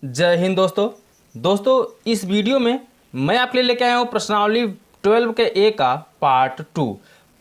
जय हिंद दोस्तों इस वीडियो में मैं आपके लिए लेके आया हूँ प्रश्नावली 12 के ए का पार्ट 2।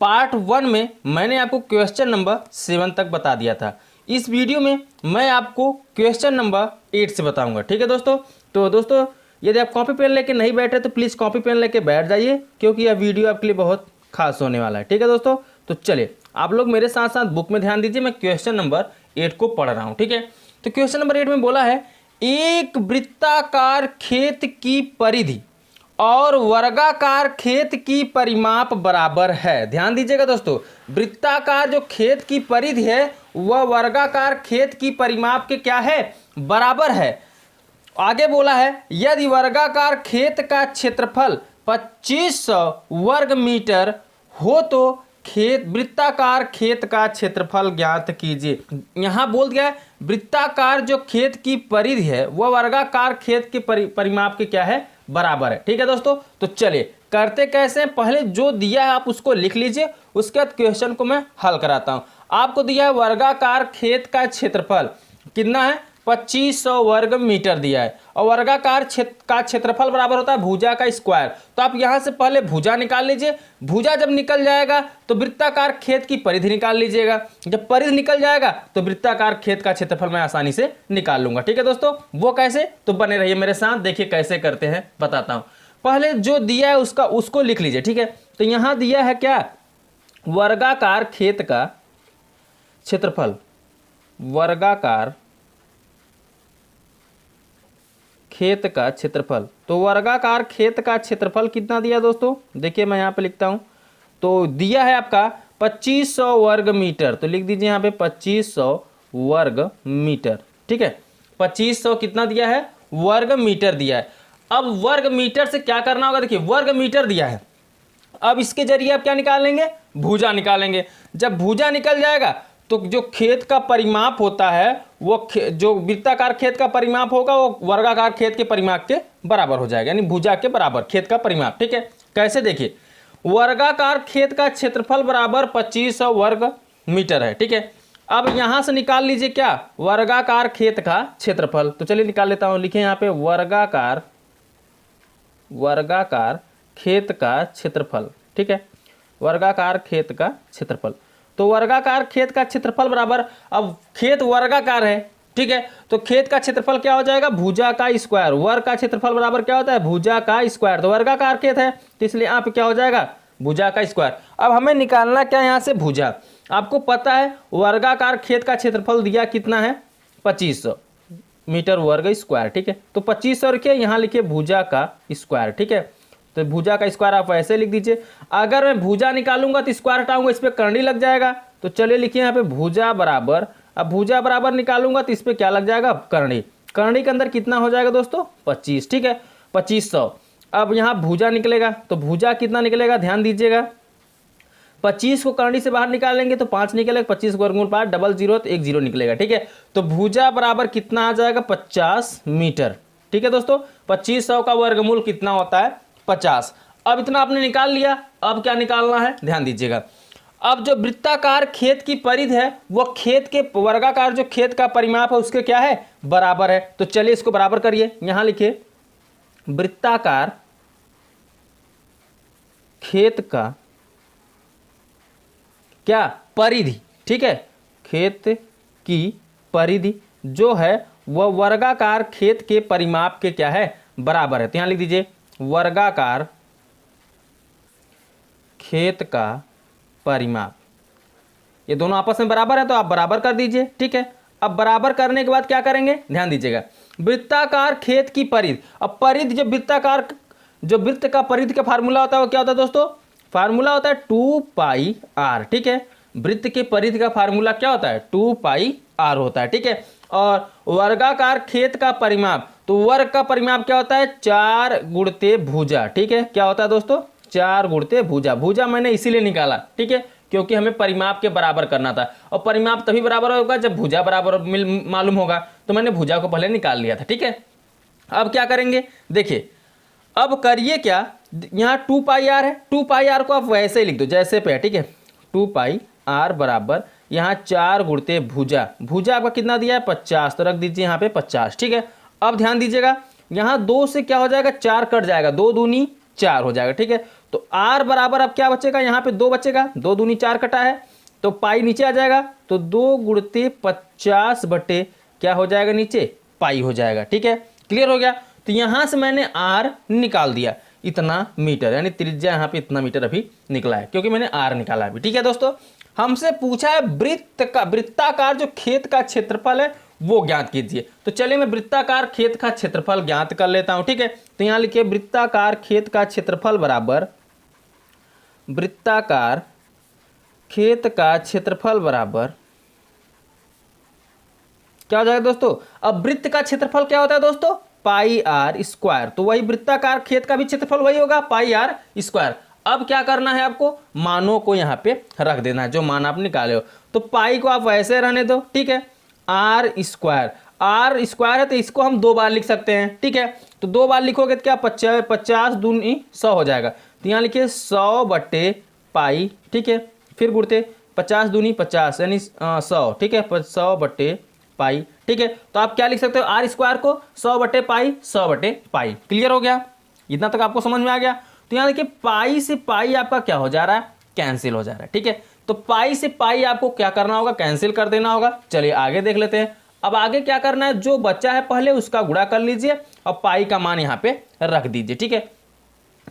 पार्ट 1 में मैंने आपको क्वेश्चन नंबर 7 तक बता दिया था। इस वीडियो में मैं आपको क्वेश्चन नंबर 8 से बताऊंगा। ठीक है दोस्तों। तो दोस्तों यदि आप कॉपी पेन लेके नहीं बैठे तो प्लीज़ कॉपी पेन लेके बैठ जाइए, क्योंकि यह वीडियो आपके लिए बहुत खास होने वाला है। ठीक है दोस्तों। तो चलिए आप लोग मेरे साथ साथ बुक में ध्यान दीजिए, मैं क्वेश्चन नंबर 8 को पढ़ रहा हूँ। ठीक है। तो क्वेश्चन नंबर 8 में बोला है, एक वृत्ताकार खेत की परिधि और वर्गाकार खेत की परिमाप बराबर है। ध्यान दीजिएगा दोस्तों, वृत्ताकार जो खेत की परिधि है वह वर्गाकार खेत की परिमाप के क्या है, बराबर है। आगे बोला है, यदि वर्गाकार खेत का क्षेत्रफल 2500 वर्ग मीटर हो तो वृत्ताकार खेत का क्षेत्रफल ज्ञात कीजिए। यहाँ बोल दिया है वृत्ताकार जो खेत की परिधि है वह वर्गाकार खेत के परिमाप के क्या है, बराबर है। ठीक है दोस्तों। तो चलिए करते कैसे हैं, पहले जो दिया है आप उसको लिख लीजिए, उसके बाद क्वेश्चन को मैं हल कराता हूँ। आपको दिया है वर्गाकार खेत का क्षेत्रफल कितना है, 2500 वर्ग मीटर दिया है, और वर्गाकार का क्षेत्रफल बराबर होता है भुजा का स्क्वायर। तो आप यहां से पहले भुजा निकाल लीजिए। भुजा जब निकल जाएगा तो वृत्ताकार खेत की परिधि निकाल लीजिएगा। जब परिधि निकल जाएगा तो वृत्ताकार खेत का क्षेत्रफल मैं आसानी से निकाल लूंगा। ठीक है दोस्तों। वो कैसे, तो बने रहिए मेरे साथ, देखिए कैसे करते हैं बताता हूं। पहले जो दिया है उसको लिख लीजिए। ठीक है। तो यहां दिया है क्या, वर्गाकार खेत का क्षेत्रफल, वर्गाकार खेत का क्षेत्रफल। तो वर्गाकार खेत का क्षेत्रफल कितना दिया दोस्तों, देखिए मैं यहाँ पे लिखता हूँ। तो दिया है आपका 2500 वर्ग मीटर, तो लिख दीजिए यहाँ पे 2500 वर्ग मीटर। ठीक है। 2500 कितना दिया है, वर्ग मीटर दिया है। अब वर्ग मीटर से क्या करना होगा, देखिए वर्ग मीटर दिया है, अब इसके जरिए आप क्या निकालेंगे, भुजा निकालेंगे। जब भुजा निकल जाएगा तो जो खेत का परिमाप होता है वो जो वृत्ताकार खेत का परिमाप होगा वो वर्गाकार खेत के परिमाप के बराबर हो जाएगा, यानी भुजा के बराबर खेत का परिमाप। ठीक है। कैसे, देखिए वर्गाकार खेत का क्षेत्रफल बराबर 2500 वर्ग मीटर है। ठीक है। अब यहां से निकाल लीजिए क्या, वर्गाकार खेत का क्षेत्रफल। तो चलिए निकाल लेता हूं, लिखे यहाँ पे वर्गाकार खेत का क्षेत्रफल। ठीक है। वर्गाकार खेत का क्षेत्रफल, तो वर्गाकार खेत का क्षेत्रफल बराबर, अब खेत वर्गाकार है। ठीक है। तो खेत का क्षेत्रफल क्या हो जाएगा, भुजा का स्क्वायर। वर्ग का क्षेत्रफल बराबर क्या होता है, भुजा का स्क्वायर। तो वर्गाकार खेत है तो इसलिए आप क्या हो जाएगा, भुजा का स्क्वायर। अब हमें निकालना क्या यहाँ से, भुजा। आपको पता है वर्गाकार खेत का क्षेत्रफल दिया कितना है, 2500 मीटर वर्ग स्क्वायर। ठीक है। तो 2500 रखिए, यहाँ लिखिए भुजा का स्क्वायर। ठीक है। तो भुजा का स्क्वायर आप ऐसे लिख दीजिए। अगर मैं भुजा निकालूंगा तो स्क्वायर हटाऊंगा, इस पर करनी लग जाएगा। तो चलिए लिखिए यहाँ पे भुजा बराबर, अब भुजा बराबर निकालूंगा तो इस पर क्या लग जाएगा, करनी। करनी के अंदर कितना हो जाएगा दोस्तों, 25। ठीक है, 2500। अब यहाँ भुजा निकलेगा तो भुजा कितना निकलेगा, ध्यान दीजिएगा। 25 को करनी से बाहर निकालेंगे तो 5 निकलेगा, 25 वर्गमूल 5, डबल 0 तो 1 0 निकलेगा। ठीक है। तो भुजा बराबर कितना आ जाएगा, 50 मीटर। ठीक है दोस्तों। 2500 का वर्गमूल कितना होता है, 50। अब इतना आपने निकाल लिया, अब क्या निकालना है, ध्यान दीजिएगा। अब जो वृत्ताकार खेत की परिधि है वो खेत के वर्गाकार जो खेत का परिमाप है उसके क्या है, बराबर है। तो चलिए इसको बराबर करिए, यहां लिखिए वृत्ताकार खेत का क्या, परिधि। ठीक है। खेत की परिधि जो है वह वर्गाकार खेत के परिमाप के क्या है, बराबर है। तो यहां लिख दीजिए वर्गाकार खेत का परिमाप, ये दोनों आपस में बराबर है तो आप बराबर कर दीजिए। ठीक है। अब बराबर करने के बाद क्या करेंगे, ध्यान दीजिएगा, वृत्ताकार खेत की परिधि। अब परिधि जो वृत्त का परिधि का फार्मूला होता है वो क्या होता है दोस्तों, फार्मूला होता है 2πr। ठीक है। वृत्त के परिधि का फार्मूला क्या होता है, 2πr होता है। ठीक है। और वर्गाकार खेत का परिमाप, तो वर्ग का परिमाप क्या होता है, 4 गुणित भुजा। ठीक है। क्या होता है दोस्तों, 4 गुणित भुजा। भुजा मैंने इसीलिए निकाला, ठीक है, क्योंकि हमें परिमाप के बराबर करना था, और परिमाप तभी बराबर होगा जब भुजा बराबर मालूम होगा। तो मैंने भुजा को पहले निकाल लिया था। ठीक है। अब क्या करेंगे, देखिए अब करिए क्या, यहाँ 2πr है, 2πr को आप वैसे ही लिख दो जैसे पे है। ठीक है। 2πr बराबर यहाँ 4 गुणित भुजा, भुजा आपका कितना दिया है 50, तो रख दीजिए यहाँ पे 50। ठीक है। अब ध्यान दीजिएगा, यहाँ 2 से क्या हो जाएगा, 4 कट जाएगा, 2 दूनी 4 हो जाएगा। ठीक है, तो r बराबर अब क्या बचेगा, यहाँ पे 2 बचेगा, 2 दूनी 4 कटा है, तो पाई नीचे आ जाएगा, तो 2 गुणते 50 बटे क्या हो जाएगा, नीचे पाई हो जाएगा। ठीक है, क्लियर हो गया। तो यहाँ से मैंने r निकाल दिया, इतना मीटर, यानी त्रिज्या यहाँ पे इतना मीटर अभी निकला है, क्योंकि मैंने r निकाला अभी। ठीक है दोस्तों, हमसे पूछा है वृत्ताकार जो खेत का क्षेत्रफल है वो ज्ञात कीजिए। तो चलिए मैं वृत्ताकार खेत का क्षेत्रफल ज्ञात कर लेता हूं। ठीक है, तो यहाँ लिखिए वृत्ताकार खेत का क्षेत्रफल बराबर, वृत्ताकार खेत का क्षेत्रफल बराबर क्या हो जाएगा दोस्तों, अब वृत्त का क्षेत्रफल क्या होता है दोस्तों, पाई आर स्क्वायर। तो वही वृत्ताकार खेत का भी क्षेत्रफल वही होगा, पाई आर स्क्वायर। अब क्या करना है आपको, मानों को यहाँ पे रख देना है, जो मान आप निकाले हो। तो पाई को आप वैसे रहने दो। ठीक है, आर स्क्वायर है तो इसको हम 2 बार लिख सकते हैं। ठीक है, तो 2 बार लिखोगे तो क्या 50 दूनी 100 हो जाएगा। तो यहाँ लिखिए 100 बटे पाई। ठीक है, फिर गुणते 50 दूनी 50 यानी 100। ठीक है, 100 बटे पाई। ठीक है, तो आप क्या लिख सकते हो, आर स्क्वायर को 100 बटे पाई, 100 बटे पाई। क्लियर हो गया, इतना तक आपको समझ में आ गया। तो यहाँ देखिए पाई से पाई आपका क्या हो जा रहा है, कैंसिल हो जा रहा है। ठीक है, तो पाई से पाई आपको क्या करना होगा, कैंसिल कर देना होगा। चलिए आगे देख लेते हैं। अब आगे क्या करना है, जो बच्चा है पहले उसका गुणा कर लीजिए और पाई का मान यहाँ पे रख दीजिए। ठीक है,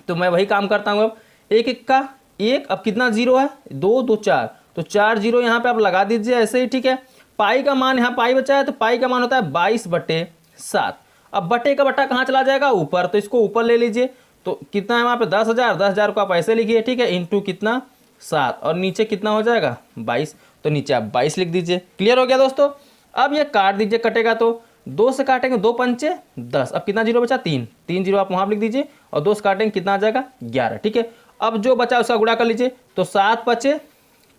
तो मैं वही काम करता हूँ। अब 1 1 1, अब कितना 0 है, 2 2 4, तो 4 0 यहाँ पे आप लगा दीजिए ऐसे ही। ठीक है, पाई का मान यहाँ पाई बचा है, तो पाई का मान होता है 22 बटे 7। अब बटे का बटा कहाँ चला जाएगा, ऊपर, तो इसको ऊपर ले लीजिए। तो कितना है वहाँ पे 10,000, 10,000 को आप ऐसे लिखिए। ठीक है, इंटू कितना 7, और नीचे कितना हो जाएगा 22, तो नीचे आप 22 लिख दीजिए। क्लियर हो गया दोस्तों। अब ये काट दीजिए, कटेगा तो 2 से काटेंगे 2 पंचे 10, अब कितना 0 बचा 3, 3 0 आप वहाँ लिख दीजिए, और 2 से काटेंगे कितना आ जाएगा 11। ठीक है, अब जो बचा उसका गुणा कर लीजिए, तो 7 पचे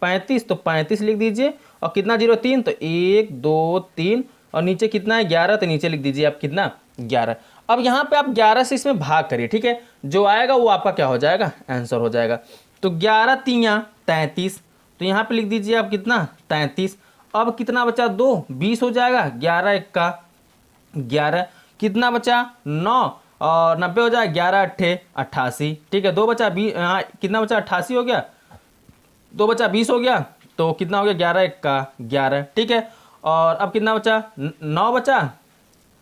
35, तो 35 लिख दीजिए, और कितना 0 3, तो 1 2 3, और नीचे कितना है 11, तो नीचे लिख दीजिए आप कितना 11। अब यहाँ पे आप 11 से इसमें भाग करिए। ठीक है, जो आएगा वो आपका क्या हो जाएगा, आंसर हो जाएगा। तो 11 3 33, तो यहाँ पे लिख दीजिए आप कितना 33। अब कितना बचा 2 20 हो जाएगा, 11 1 11, कितना बचा 9, और 90 हो जाएगा, 11 8 88। ठीक है, 2 बचा 20, यहाँ कितना बचा 88 हो गया, 2 बचा 20 हो गया, तो कितना हो गया 11 1 11। ठीक है, और अब कितना बचा 9 बचा,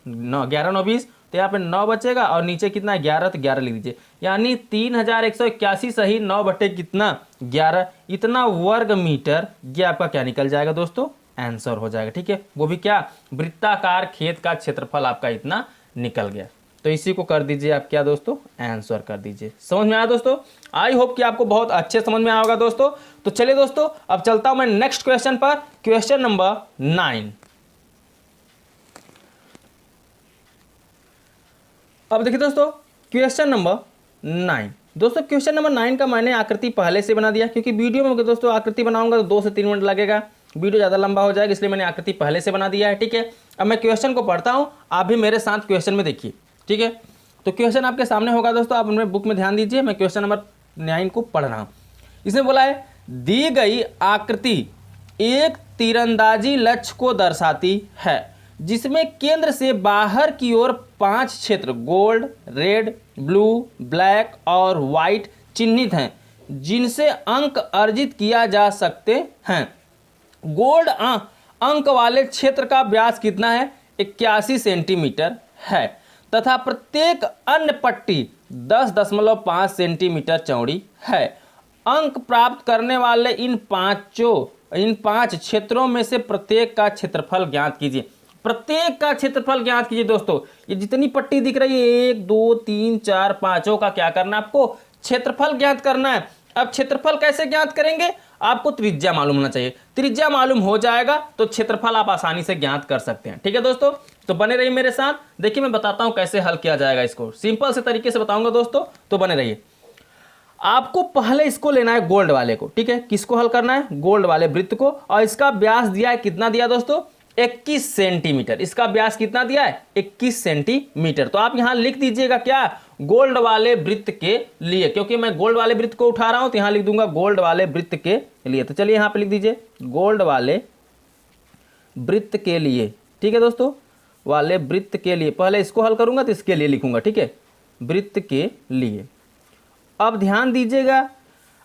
9 11 9 20, तो यहाँ पे 9 बचेगा, और नीचे कितना है 11, तो 11 लिख दीजिए, यानी 3181 सही 9 बटे कितना 11, इतना वर्ग मीटर। ये आपका क्या निकल जाएगा दोस्तों, आंसर हो जाएगा। ठीक है, वो भी क्या, वृत्ताकार खेत का क्षेत्रफल आपका इतना निकल गया। तो इसी को कर दीजिए आप क्या दोस्तों, आंसर कर दीजिए। समझ में आया दोस्तों, आई होप कि आपको बहुत अच्छे समझ में आया होगा दोस्तों। तो चलिए दोस्तों, अब चलता हूं मैं नेक्स्ट क्वेश्चन पर, क्वेश्चन नंबर 9। अब देखिए दोस्तों, क्वेश्चन नंबर 9। दोस्तों क्वेश्चन नंबर 9 का मैंने आकृति पहले से बना दिया, क्योंकि वीडियो में दोस्तों आकृति बनाऊंगा तो 2 से 3 मिनट लगेगा, वीडियो ज़्यादा लंबा हो जाएगा, इसलिए मैंने आकृति पहले से बना दिया है। ठीक है, अब मैं क्वेश्चन को पढ़ता हूँ, आप भी मेरे साथ क्वेश्चन में देखिए। ठीक है, तो क्वेश्चन आपके सामने होगा दोस्तों, आप अपने बुक में ध्यान दीजिए, मैं क्वेश्चन नंबर 9 को पढ़ रहा हूँ। इसमें बोला है, दी गई आकृति एक तीरंदाजी लक्ष्य को दर्शाती है, जिसमें केंद्र से बाहर की ओर 5 क्षेत्र गोल्ड, रेड, ब्लू, ब्लैक और वाइट चिन्हित हैं, जिनसे अंक अर्जित किया जा सकते हैं। गोल्ड अंक वाले क्षेत्र का व्यास कितना है, 81 सेंटीमीटर है, तथा प्रत्येक अन्य पट्टी 10.5 सेंटीमीटर चौड़ी है। अंक प्राप्त करने वाले इन 5 क्षेत्रों में से प्रत्येक का क्षेत्रफल ज्ञात कीजिए। प्रत्येक का क्षेत्रफल ज्ञात कीजिए दोस्तों, ये जितनी पट्टी दिख रही है 1 2 3 4 5 का क्या करना है, आपको क्षेत्रफल ज्ञात करना है। अब क्षेत्रफल कैसे ज्ञात करेंगे, आपको त्रिज्या मालूम होना चाहिए, त्रिज्या मालूम हो जाएगा तो क्षेत्रफल आप आसानी से ज्ञात कर सकते हैं। ठीक है दोस्तों, तो बने रहिए मेरे साथ, देखिए मैं बताता हूं कैसे हल किया जाएगा इसको, सिंपल से तरीके से बताऊंगा दोस्तों, तो बने रहिए। आपको पहले इसको लेना है गोल्ड वाले को। ठीक है, किसको हल करना है, गोल्ड वाले वृत्त को, और इसका व्यास दिया है, कितना दिया दोस्तों 21 सेंटीमीटर, इसका व्यास कितना दिया है 21 सेंटीमीटर। तो आप यहां लिख दीजिएगा क्या, गोल्ड वाले वृत्त के लिए, क्योंकि मैं गोल्ड वाले वृत्त को उठा रहा हूं तो यहां लिख दूंगा गोल्ड वाले वृत्त के लिए। तो चलिए यहां पे लिख दीजिए गोल्ड वाले वृत्त के लिए। ठीक है दोस्तों, वाले वृत्त के लिए, पहले इसको हल करूंगा तो इसके लिए लिखूंगा, ठीक है, वृत्त के लिए। अब ध्यान दीजिएगा,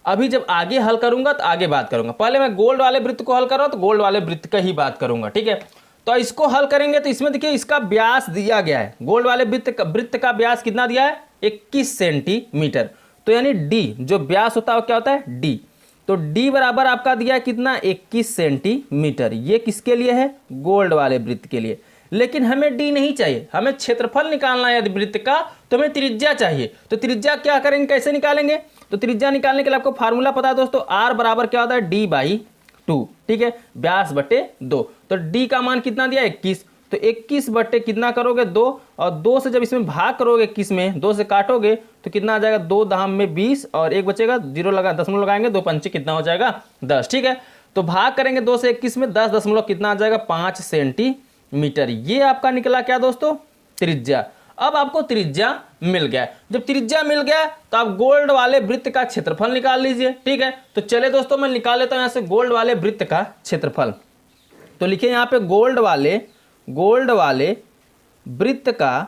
अभी जब आगे हल करूंगा तो आगे बात करूंगा, पहले मैं गोल्ड वाले वृत्त को हल कर रहा हूं तो गोल्ड वाले वृत्त का ही बात करूंगा, ठीक है। तो इसको हल करेंगे तो इसमें देखिए इसका व्यास दिया गया है, गोल्ड वाले वृत्त का व्यास कितना दिया है, 21 सेंटीमीटर। तो यानी डी जो व्यास होता है वो क्या होता है, डी। तो डी बराबर आपका दिया है कितना, 21 सेंटीमीटर। ये किसके लिए है, गोल्ड वाले वृत्त के लिए। लेकिन हमें डी नहीं चाहिए, हमें क्षेत्रफल निकालना है यदि वृत्त का, तो हमें त्रिज्या चाहिए। तो त्रिज्या क्या करेंगे, कैसे निकालेंगे, तो त्रिज्या निकालने के लिए आपको फार्मूला पता है दोस्तों, आर बराबर क्या होता है, डी बाई 2, ठीक है, व्यास बटे 2। तो डी का मान कितना दिया, 21। तो 21 बटे कितना करोगे, 2, और 2 से जब इसमें भाग करोगे 21 में, 2 से काटोगे तो कितना आ जाएगा, 2 दाम में 20 और 1 बचेगा, 0 लगा, दशमलव लगाएंगे, 2 पंचे कितना हो जाएगा, 10, ठीक है। तो भाग करेंगे 2 से 21 में, 10 दशमलव कितना आ जाएगा, 5 सेंटीमीटर। ये आपका निकला क्या दोस्तों, त्रिज्या। अब आपको त्रिज्या मिल गया। जब त्रिज्या मिल गया तो आप गोल्ड वाले वृत्त का क्षेत्रफल निकाल लीजिए, ठीक है। तो चले दोस्तों मैं निकाल लेता हूं यहां से गोल्ड वाले वृत्त का क्षेत्रफल। तो लिखिए यहां पे गोल्ड वाले वृत्त का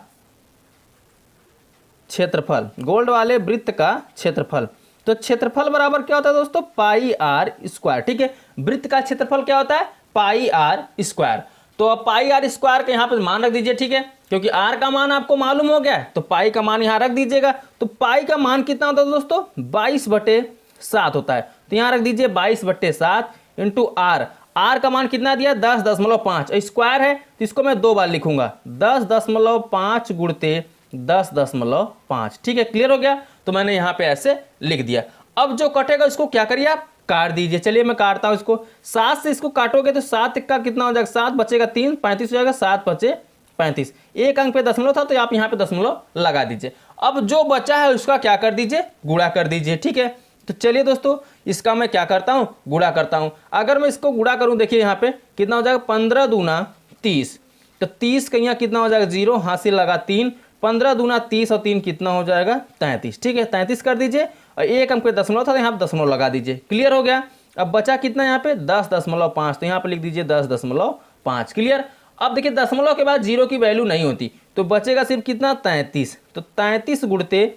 क्षेत्रफल, गोल्ड वाले वृत्त का क्षेत्रफल। तो क्षेत्रफल बराबर क्या होता है दोस्तों, पाई आर स्क्वायर, ठीक है। वृत्त का क्षेत्रफल क्या होता है, पाई आर स्क्वायर। तो अब पाई आर स्क्वायर का यहाँ पे मान रख दीजिए, ठीक है, क्योंकि आर का मान आपको मालूम हो गया है तो पाई का मान यहाँ रख दीजिएगा। तो पाई का मान कितना होता है दोस्तों, 22/7 होता है। तो यहाँ रख दीजिए 22/7 इंटू आर। आर का मान कितना दिया, 10.5। स्क्वायर है तो इसको मैं 2 बार लिखूंगा, 10.5 गुणते 10.5, ठीक है, क्लियर हो गया। तो मैंने यहाँ पे ऐसे लिख दिया। अब जो कटेगा इसको क्या करिए आप, काट दीजिए। चलिए मैं काटता हूँ इसको, 7 से इसको काटोगे तो 7 का कितना हो जाएगा, 7 बचेगा 3, 35 हो जाएगा, 7 बचे 35। एक अंक पे दशमलव था तो आप यहाँ पे दशमलव लगा दीजिए। अब जो बचा है उसका क्या कर दीजिए, गुणा कर दीजिए, ठीक है। तो चलिए दोस्तों इसका मैं क्या करता हूँ, गुणा करता हूँ। अगर मैं इसको गुणा करूँ, देखिए यहाँ पे कितना हो जाएगा, 15 दूना 30। तो 30 का यहाँ कितना हो जाएगा, 0, हासिल लगा 3, 15 दूना 30 और 3 कितना हो जाएगा, 33, ठीक है, 33 कर दीजिए। और एक अंक पे दशमलव था तो यहाँ पे दशमलव लगा दीजिए, क्लियर हो गया। अब बचा कितना यहाँ पे, 10.5, तो यहाँ पे लिख दीजिए 10.5, क्लियर। अब देखिए दशमलव के बाद 0 की वैल्यू नहीं होती तो बचेगा सिर्फ कितना, 33। तो 33 गुणते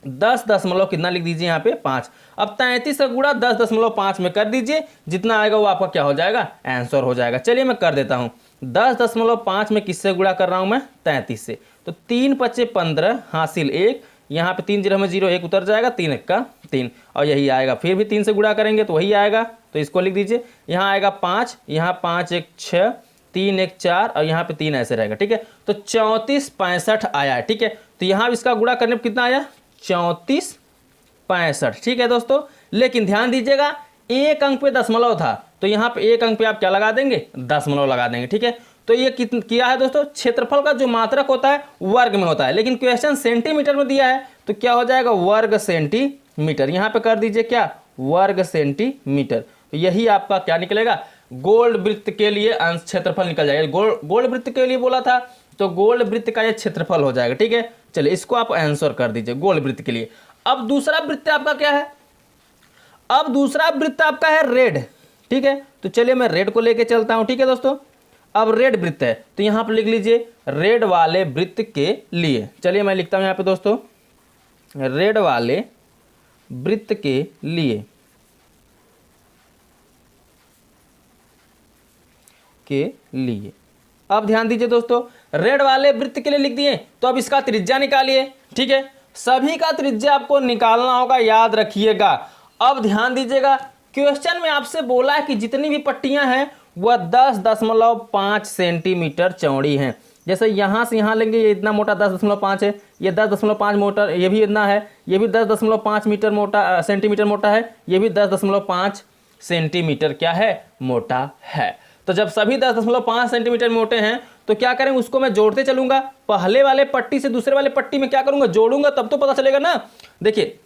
10 दशमलव कितना लिख दीजिए यहाँ पे 5। अब 33 का गुणा 10.5 में कर दीजिए, जितना आएगा वो आपका क्या हो जाएगा, आंसर हो जाएगा। चलिए मैं कर देता हूँ, 10.5 में किससे गुणा कर रहा हूँ मैं, 33 से। तो 3 पचे 15 हासिल 1, यहाँ पे 3 0 में 0, 1 उतर जाएगा, 3 1 का 3 और यही आएगा। फिर भी 3 से गुणा करेंगे तो वही आएगा, तो इसको लिख दीजिए। यहाँ आएगा 5, यहाँ 5 1 6, 3 1 4 और यहाँ पे 3 ऐसे रहेगा, ठीक है। तो 34 65 आया है, ठीक है। तो यहाँ इसका गुणा करने पर कितना आया, 34 65, ठीक है दोस्तों। लेकिन ध्यान दीजिएगा एक अंक पे दशमलव था तो यहाँ पे एक अंक पे आप क्या लगा देंगे, दशमलव लगा देंगे, ठीक है। तो ये किया है दोस्तों, क्षेत्रफल का जो मात्रक होता है वर्ग में होता है, लेकिन क्वेश्चन सेंटीमीटर में दिया है तो क्या हो जाएगा, वर्ग सेंटीमीटर। यहाँ पे कर दीजिए क्या, वर्ग सेंटीमीटर। तो यही आपका क्या निकलेगा, गोल्ड वृत्त के लिए अंश क्षेत्रफल निकल जाएगा। गोल्ड वृत्त के लिए बोला था तो गोल्ड वृत्त का ये क्षेत्रफल हो जाएगा, ठीक है। चलिए इसको आप आंसर कर दीजिए गोल्ड वृत्त के लिए। अब दूसरा वृत्त आपका क्या है, अब दूसरा वृत्त आपका है रेड, ठीक है। तो चलिए मैं रेड को लेके चलता हूं, ठीक है दोस्तों। अब रेड वृत्त है तो यहां पर लिख लीजिए रेड वाले वृत्त के लिए। चलिए मैं लिखता हूं यहां पे दोस्तों, रेड वाले वृत्त के लिए अब ध्यान दीजिए दोस्तों, रेड वाले वृत्त के लिए लिख दिए तो अब इसका त्रिज्या निकालिए, ठीक है। सभी का त्रिज्या आपको निकालना होगा, याद रखिएगा। अब ध्यान दीजिएगा, क्वेश्चन में आपसे बोला है कि जितनी भी पट्टियां हैं वह 10.5 सेंटीमीटर चौड़ी हैं। जैसे यहाँ से यहाँ लेंगे, ये इतना मोटा 10.5 है, ये 10.5 मोटा, ये भी इतना है, ये भी 10.5 मीटर मोटा सेंटीमीटर मोटा है, ये भी 10.5 सेंटीमीटर क्या है, मोटा है। तो जब सभी 10.5 सेंटीमीटर मोटे हैं तो क्या करेंगे, उसको मैं जोड़ते चलूंगा। पहले वाले पट्टी से दूसरे वाले पट्टी में क्या करूंगा, जोड़ूंगा, तब तो पता चलेगा ना। देखिए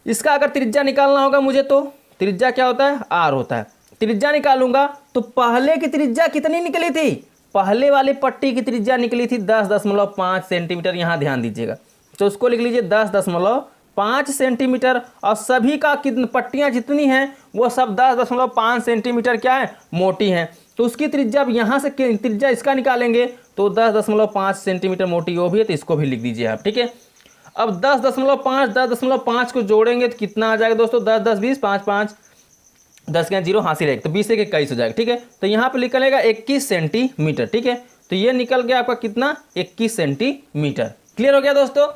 इसका अगर त्रिज्या निकालना होगा मुझे तो त्रिज्या क्या होता है, आर होता है। त्रिज्या निकालूंगा तो पहले की त्रिज्या कितनी निकली थी, पहले वाली पट्टी की त्रिज्या निकली थी 10.5 सेंटीमीटर। यहाँ ध्यान दीजिएगा, तो उसको लिख लीजिए 10.5 सेंटीमीटर। और सभी का कितनी पट्टियाँ जितनी हैं वो सब 10.5 सेंटीमीटर क्या है, मोटी हैं। तो उसकी त्रिज्या अब यहाँ से त्रिज्या इसका निकालेंगे तो 10.5 सेंटीमीटर मोटी वो भी है, तो इसको भी लिख दीजिए आप, ठीक है। अब 10.5 को जोड़ेंगे तो कितना आ जाएगा दोस्तों, 10 10 20 5 5 10 के 0 हासिल 1, तो 20 1 21 हो जाएगा, ठीक है। तो यहाँ पे निकलेगा 21 सेंटीमीटर, ठीक है। तो ये निकल गया आपका कितना, 21 सेंटीमीटर। क्लियर हो गया दोस्तों।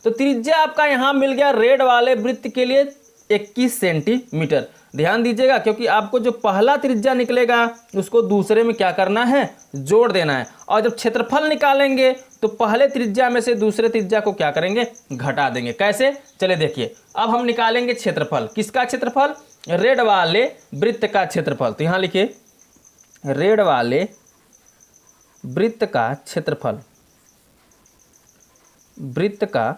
तो त्रिज्या आपका यहाँ मिल गया रेड वाले वृत्त के लिए 21 सेंटीमीटर। ध्यान दीजिएगा, क्योंकि आपको जो पहला त्रिज्या निकलेगा उसको दूसरे में क्या करना है, जोड़ देना है। और जब क्षेत्रफल निकालेंगे तो पहले त्रिज्या में से दूसरे त्रिज्या को क्या करेंगे, घटा देंगे। कैसे, चले देखिए। अब हम निकालेंगे क्षेत्रफल, किसका क्षेत्रफल, रेड वाले वृत्त का क्षेत्रफल। तो यहाँ लिखिए रेड वाले वृत्त का क्षेत्रफल, वृत्त का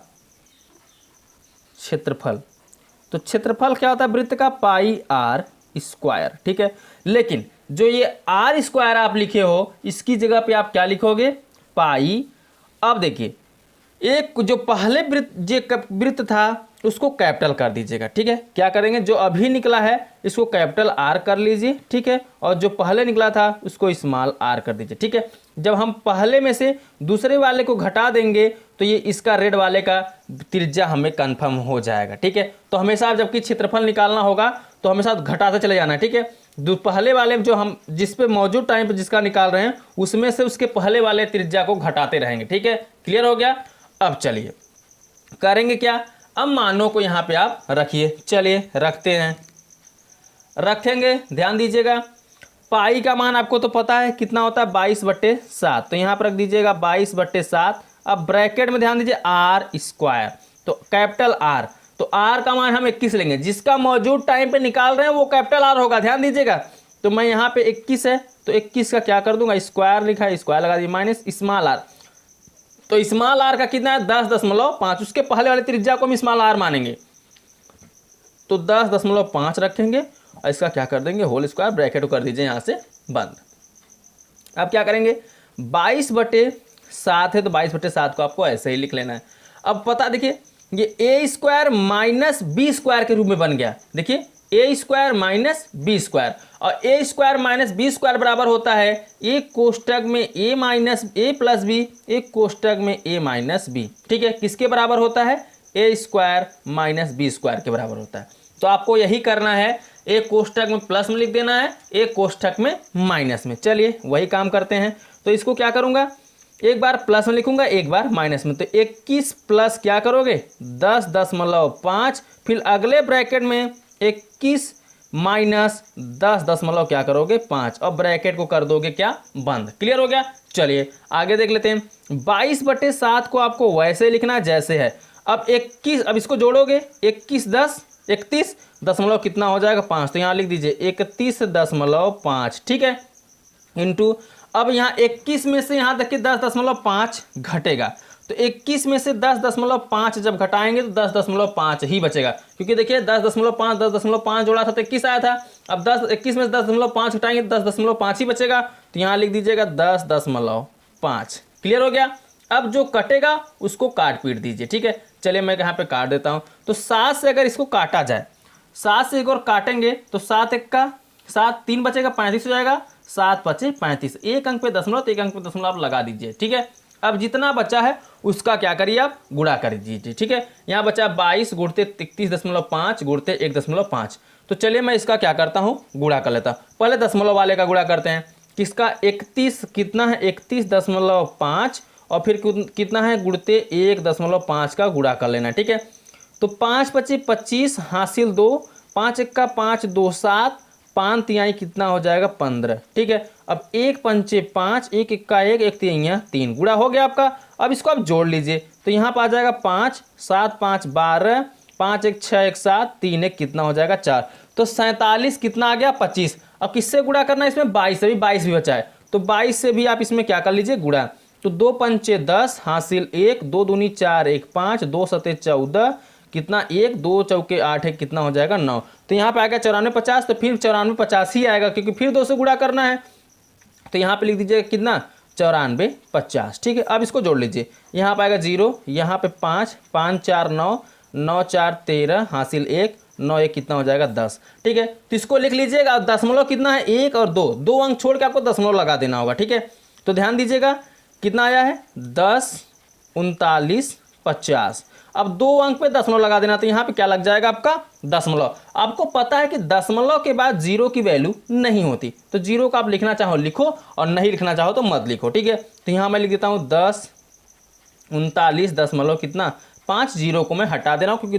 क्षेत्रफल। तो क्षेत्रफल क्या होता है वृत्त का, पाई आर स्क्वायर, ठीक है। लेकिन जो ये आर स्क्वायर आप लिखे हो इसकी जगह पे आप क्या लिखोगे, पाई। अब देखिए एक जो पहले वृत्त था उसको कैपिटल कर दीजिएगा, ठीक है। क्या करेंगे, जो अभी निकला है इसको कैपिटल आर कर लीजिए, ठीक है। और जो पहले निकला था उसको स्मॉल आर कर दीजिए, ठीक है। जब हम पहले में से दूसरे वाले को घटा देंगे तो ये इसका रेड वाले का त्रिज्या हमें कंफर्म हो जाएगा, ठीक है। तो हमेशा जबकि क्षेत्रफल निकालना होगा तो हमेशा घटाते चले जाना है, ठीक है। पहले वाले जो हम जिस पे मौजूद टाइम पे जिसका निकाल रहे हैं उसमें से उसके पहले वाले त्रिज्या को घटाते रहेंगे, ठीक है। क्लियर हो गया। अब चलिए करेंगे क्या, अब मानों को यहाँ पे आप रखिए। चलिए रखते हैं, रखेंगे। ध्यान दीजिएगा, पाई का मान आपको तो पता है कितना होता है, 22/7। तो यहाँ पर रख दीजिएगा 22/7। अब ब्रैकेट में ध्यान दीजिए आर स्क्वायर, तो कैपिटल आर। तो आर का मान हम 21 लेंगे, जिसका मौजूद टाइम पे निकाल रहे हैं वो कैपिटल आर होगा। ध्यान दीजिएगा, तो मैं यहाँ पे 21 है तो 21 का क्या कर दूंगा, स्क्वायर लिखा है, स्क्वायर लगा दिया, माइनस स्मॉल आर। तो स्मॉल आर का कितना है, 10.5। उसके पहले वाले त्रिज्या को हम स्मॉल आर मानेंगे, तो 10.5 रखेंगे और इसका क्या कर देंगे, होल स्क्वायर, ब्रैकेट को कर दीजिए यहाँ से बंद। अब क्या करेंगे, 22/7 है तो 22/7 को आपको ऐसे ही लिख लेना है। अब पता देखिए ये ए स्क्वायर माइनस बी स्क्वायर के रूप में बन गया। देखिए ए स्क्वायर माइनस बी स्क्वायर, और ए स्क्वायर माइनस बी स्क्वायर बराबर होता है एक कोष्टक में ए माइनस ए प्लस बी, एक कोष्टक में ए माइनस बी, ठीक है। किसके बराबर होता है, ए स्क्वायर माइनस बी स्क्वायर के बराबर होता है। तो आपको यही करना है, एक कोष्टक में प्लस में लिख देना है, एक कोष्टक में माइनस में। चलिए वही काम करते हैं। तो इसको क्या करूँगा, एक बार प्लस में लिखूंगा, एक बार माइनस में। तो 21 प्लस क्या करोगे, 10.5, फिर अगले ब्रैकेट में 21 माइनस 10 क्या करोगे, 5, और ब्रैकेट को कर दोगे क्या, बंद। क्लियर हो गया। चलिए आगे देख लेते हैं। 22/7 को आपको वैसे लिखना जैसे है। अब 21, अब इसको जोड़ोगे, 21 10 31 दशमलव कितना हो जाएगा, 5। तो यहाँ लिख दीजिए 31.5, ठीक है, इंटू। अब यहाँ 21 में से यहाँ देखिए 10.5 घटेगा, तो 21 में से 10.5 जब घटाएंगे तो 10.5 ही बचेगा, क्योंकि देखिए 10.5 जोड़ा था तो 21 आया था। अब 21 में से 10.5 घटाएंगे तो 10.5 ही बचेगा, तो यहाँ लिख दीजिएगा 10.5। क्लियर हो गया। अब जो कटेगा उसको काट पीट दीजिए, ठीक है। चलिए मैं यहाँ पे काट देता हूँ। तो 7 से अगर इसको काटा जाए, 7 से एक और काटेंगे तो 7 1 का 7, 3 बचेगा, 35 हो जाएगा, 7 5 35। एक अंक पे दशमलव, तो एक अंक पे दशमलव आप लगा दीजिए, ठीक है। अब जितना बचा है उसका क्या करिए, आप गुणा कर दीजिए, ठीक है। यहाँ बचा 22 गुणते 31.5 गुणते 1.5। तो चलिए मैं इसका क्या करता हूँ, गुणा कर लेता हूँ। पहले दशमलव वाले का गुणा करते हैं। किसका, 31 कितना है, 31.5, और फिर कितना है, गुणते 1.5 का गुणा कर लेना, ठीक है। तो 5 25 25 हासिल 2, 5 1 का 5 2 7, 5 तिहाई कितना हो जाएगा, 15, ठीक है। अब 1 पंचे 5, 1 1 का 1, 1 तिहाई 3, गुणा हो गया आपका। अब इसको आप जोड़ लीजिए, तो यहाँ पर आ जाएगा 5 7 5 12, 5 1 6 1 7, 3 1 कितना हो जाएगा, 4। तो 47 कितना आ गया, 25। अब किससे गुणा करना है, इसमें 22 से, भी 22 भी बचा है, तो 22 से भी आप इसमें क्या कर लीजिए, गुणा। तो 2 पंचे 10 हासिल 1, 2 दूनी 4 1 5, 2 सते 14, कितना 1, 2 चौके 8 है, कितना हो जाएगा 9। तो यहाँ पे आएगा 94 50, तो फिर 94 50 ही आएगा, क्योंकि फिर 2 से गुणा करना है। तो यहाँ पे लिख दीजिएगा कितना, 94 50, ठीक है। अब इसको जोड़ लीजिए, यहाँ पे आएगा 0, यहाँ पे 5 5 4 9, 9 4 13 हासिल 1, 9 1 कितना हो जाएगा 10। ठीक है, तो इसको लिख लीजिएगा। दशमलव कितना है 1 और 2, 2 अंक छोड़ के आपको दशमलव लगा देना होगा। ठीक है, तो ध्यान दीजिएगा कितना आया है 10 39 50। अब 2 अंक पे दशमलव लगा देना, तो यहाँ पे क्या लग जाएगा आपका दशमलव। आपको पता है कि दशमलव के बाद जीरो की वैल्यू नहीं होती, तो जीरो का आप लिखना चाहो लिखो और नहीं लिखना चाहो तो मत लिखो। ठीक है, तो यहाँ मैं लिख देता हूँ 10 39 दशमलव कितना 5, जीरो को मैं हटा दे रहा हूँ क्योंकि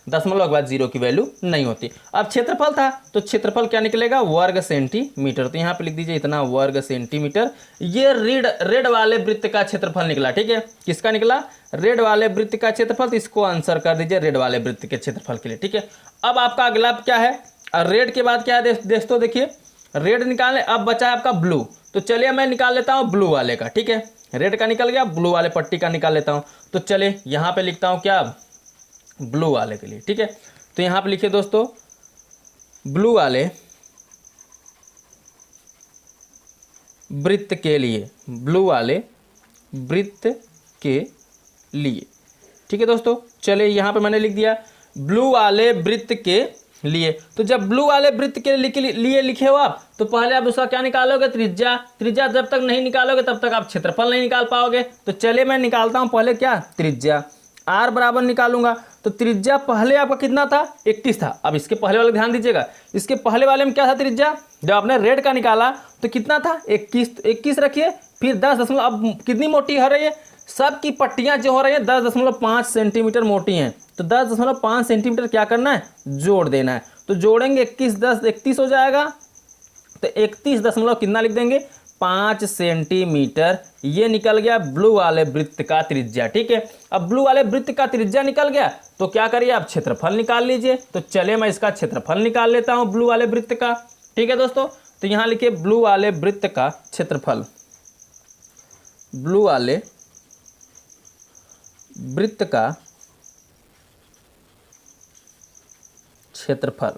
दशमलव के बाद जीरो की वैल्यू नहीं होती। अब क्षेत्रफल था, तो क्षेत्रफल क्या निकलेगा वर्ग सेंटीमीटर, तो यहाँ पे लिख दीजिए इतना वर्ग सेंटीमीटर। ये रेड वाले वृत्त का क्षेत्रफल निकला। ठीक है, किसका निकला रेड वाले वृत्त का क्षेत्रफल, तो इसको आंसर कर दीजिए रेड वाले वृत्त के क्षेत्रफल के लिए। ठीक है, अब आपका अगला क्या है, रेड के बाद क्या है दोस्तों, देखिए रेड निकालने, अब बचा है आपका ब्लू, तो चलिए मैं निकाल लेता हूँ ब्लू वाले का। ठीक है, रेड का निकल गया, ब्लू वाले पट्टी का निकाल लेता हूँ। तो चलिए यहाँ पे लिखता हूँ क्या ब्लू वाले के लिए। ठीक है, तो यहाँ पे लिखिए दोस्तों ब्लू वाले वृत्त के लिए, ब्लू वाले वृत्त के लिए। ठीक है दोस्तों, चलिए यहाँ पे मैंने लिख दिया ब्लू वाले वृत्त के लिए। तो जब ब्लू वाले वृत्त के लिए लिखे हो आप, तो पहले आप उसका क्या निकालोगे त्रिज्या। त्रिज्या जब तक नहीं निकालोगे तब तक आप क्षेत्रफल नहीं निकाल पाओगे। तो चलिए मैं निकालता हूं पहले क्या त्रिज्या, r बराबर निकालूंगा। तो त्रिज्या पहले आपका कितना था 31 था। अब इसके पहले वाले ध्यान दीजिएगा, इसके पहले वाले में क्या था त्रिज्या, जब आपने रेड का निकाला तो कितना था 21, तो 21 रखिए, फिर 10 दशमलव, अब कितनी मोटी हो रही है, सब की पट्टियां जो हो रही हैं 10.5 सेंटीमीटर मोटी हैं, तो 10.5 सेंटीमीटर क्या करना है जोड़ देना है। तो जोड़ेंगे 21 10 31 हो जाएगा, तो 31 दशमलव कितना लिख देंगे 5 सेंटीमीटर। ये निकल गया ब्लू वाले वृत्त का त्रिज्या। ठीक है, अब ब्लू वाले वृत्त का त्रिज्या निकल गया, तो क्या करिए आप क्षेत्रफल निकाल लीजिए। तो चलिए मैं इसका क्षेत्रफल निकाल लेता हूं ब्लू वाले वृत्त का। ठीक है दोस्तों, तो यहां लिखिए ब्लू वाले वृत्त का क्षेत्रफल, ब्लू वाले वृत्त का क्षेत्रफल,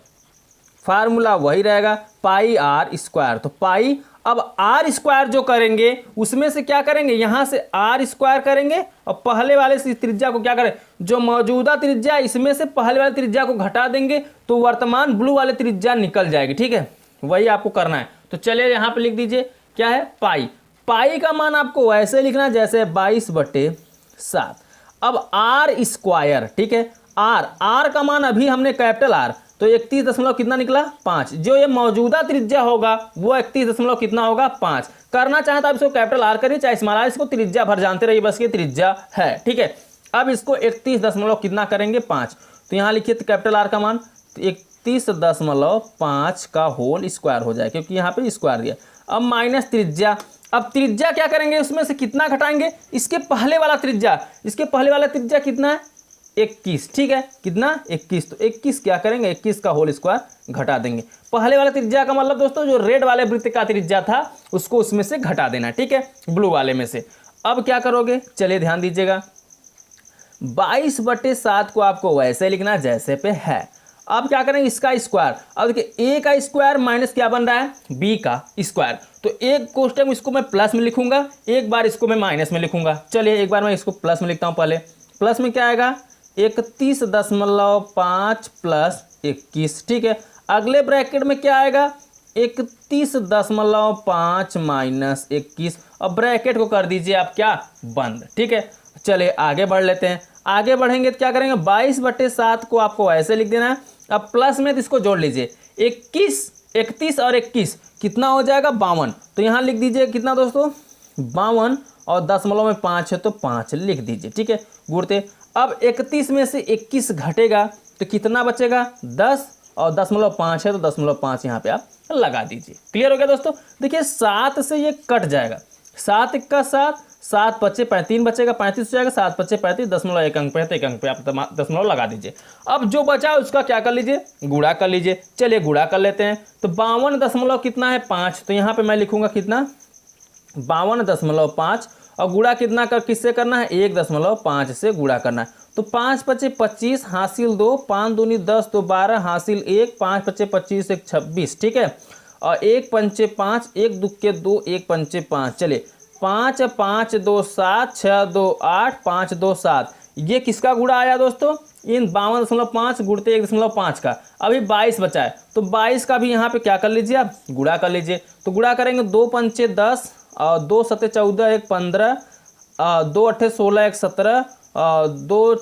फार्मूला वही रहेगा पाई आर स्क्वायर। तो पाई, अब आर स्क्वायर जो करेंगे उसमें से क्या करेंगे, यहां से आर स्क्वायर करेंगे और पहले वाले से त्रिज्या को क्या करें, जो मौजूदा त्रिज्या इसमें से पहले वाले त्रिज्या को घटा देंगे तो वर्तमान ब्लू वाले त्रिज्या निकल जाएगी। ठीक है, वही आपको करना है। तो चलिए यहां पे लिख दीजिए क्या है पाई। पाई का मान आपको वैसे लिखना जैसे 22/7। अब आर स्क्वायर, ठीक है, आर का मान अभी हमने कैपिटल आर, तो 31 दशमलव कितना निकला 5। जो ये मौजूदा त्रिज्या होगा वो 31 दशमलव कितना होगा 5। करना चाहे तो आप इसको कैपिटल आर करिए चाहे स्मॉल आर, इसको त्रिज्या भर जानते रहिए, बस ये त्रिज्या है। ठीक है, अब इसको 31 दशमलव कितना करेंगे 5, तो यहाँ लिखिए कैपिटल आर का मान 31.5 का होल स्क्वायर हो जाए, क्योंकि यहाँ पे स्क्वायर दिया। अब माइनस त्रिज्या, अब त्रिज्या क्या करेंगे उसमें से कितना घटाएंगे, इसके पहले वाला त्रिज्या, इसके पहले वाला त्रिज्या कितना है 21। ठीक है, कितना 21, तो 21 क्या करेंगे 21 का होल स्क्वायर घटा देंगे। पहले वाला त्रिज्या का मतलब दोस्तों जो रेड वाले वृत्त का त्रिज्या था उसको उसमें से घटा देना। ठीक है, ब्लू वाले में से। अब क्या करोगे, चलिए ध्यान दीजिएगा 22/7 को आपको वैसे लिखना जैसे पे है। अब क्या करेंगे इसका स्क्वायर, अब देखिए a का स्क्वायर माइनस क्या बन रहा है b का स्क्वायर, तो एक क्वेश्चन इसको मैं प्लस में लिखूंगा, एक बार इसको मैं माइनस में लिखूंगा। चलिए एक बार मैं इसको प्लस में लिखता हूं। पहले प्लस में क्या आएगा 31.5 प्लस 21। ठीक है, अगले ब्रैकेट में क्या आएगा 31.5 माइनस 21, अब ब्रैकेट को कर दीजिए आप क्या बंद। ठीक है, चलिए आगे बढ़ लेते हैं। आगे बढ़ेंगे तो क्या करेंगे 22/7 को आपको ऐसे लिख देना है। अब प्लस में तो इसको जोड़ लीजिए 31 और 21 कितना हो जाएगा 52, तो यहाँ लिख दीजिए कितना दोस्तों 52 और दशमलव में 5 है तो 5 लिख दीजिए। ठीक है, गुणते, अब 31 में से 21 घटेगा तो कितना बचेगा 10 और 0.5 है तो 0.5 यहाँ पे आप लगा दीजिए। क्लियर हो गया दोस्तों। देखिए 7 से ये कट जाएगा, 7 1 का 7, 7 5 3 बचेगा 35 हो जाएगा, 7 5 35 0.1 अंक पे है तो 1 अंक पे आप दशमलव लगा दीजिए। अब जो बचा उसका क्या कर लीजिए गुणा कर लीजिए। चलिए गुणा कर लेते हैं, तो 52 दशमलव कितना है 5, तो यहाँ पे मैं लिखूंगा कितना 52.5 और गुणा कितना कर किससे करना है 1.5 से गुणा करना है। तो 5 5 25 हासिल 2, 5 दूनी 10 तो 12 हासिल 1, 5 5 25 1 26। ठीक है, और 1 5 5 1 2 के 2 1 5 5। चलिए 5 5 2 7 6 2 8 5 2 7, ये किसका गुणा आया दोस्तों, इन 52.5 गुणते 1.5 का। अभी 22 बचा है, तो 22 का भी यहाँ पे क्या कर लीजिए आप, गुणा कर लीजिए। तो गुणा करेंगे 2 पंचे 10 और 2 सत्ते 14 1 15 2 अट्ठे 16 1 17 2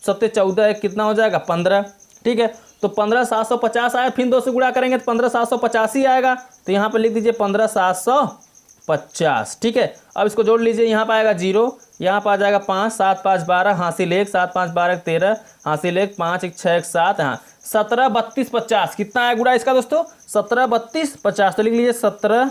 सत्ते 14 1 कितना हो जाएगा 15। ठीक है, तो 15,750 आया, फिर 2 से गुणा करेंगे तो 15,750 ही आएगा। तो यहाँ पे लिख दीजिए 15,750। ठीक है, अब इसको जोड़ लीजिए, यहाँ पे आएगा 0, यहाँ पर आ जाएगा 5 7 5 12 हासिल 1 7 5 12 13 हासिल 1 5 1 6 1 7 हाँ 17 32 50 कितना आया गुणा इसका दोस्तों 17 32 50। तो लिख लीजिए 17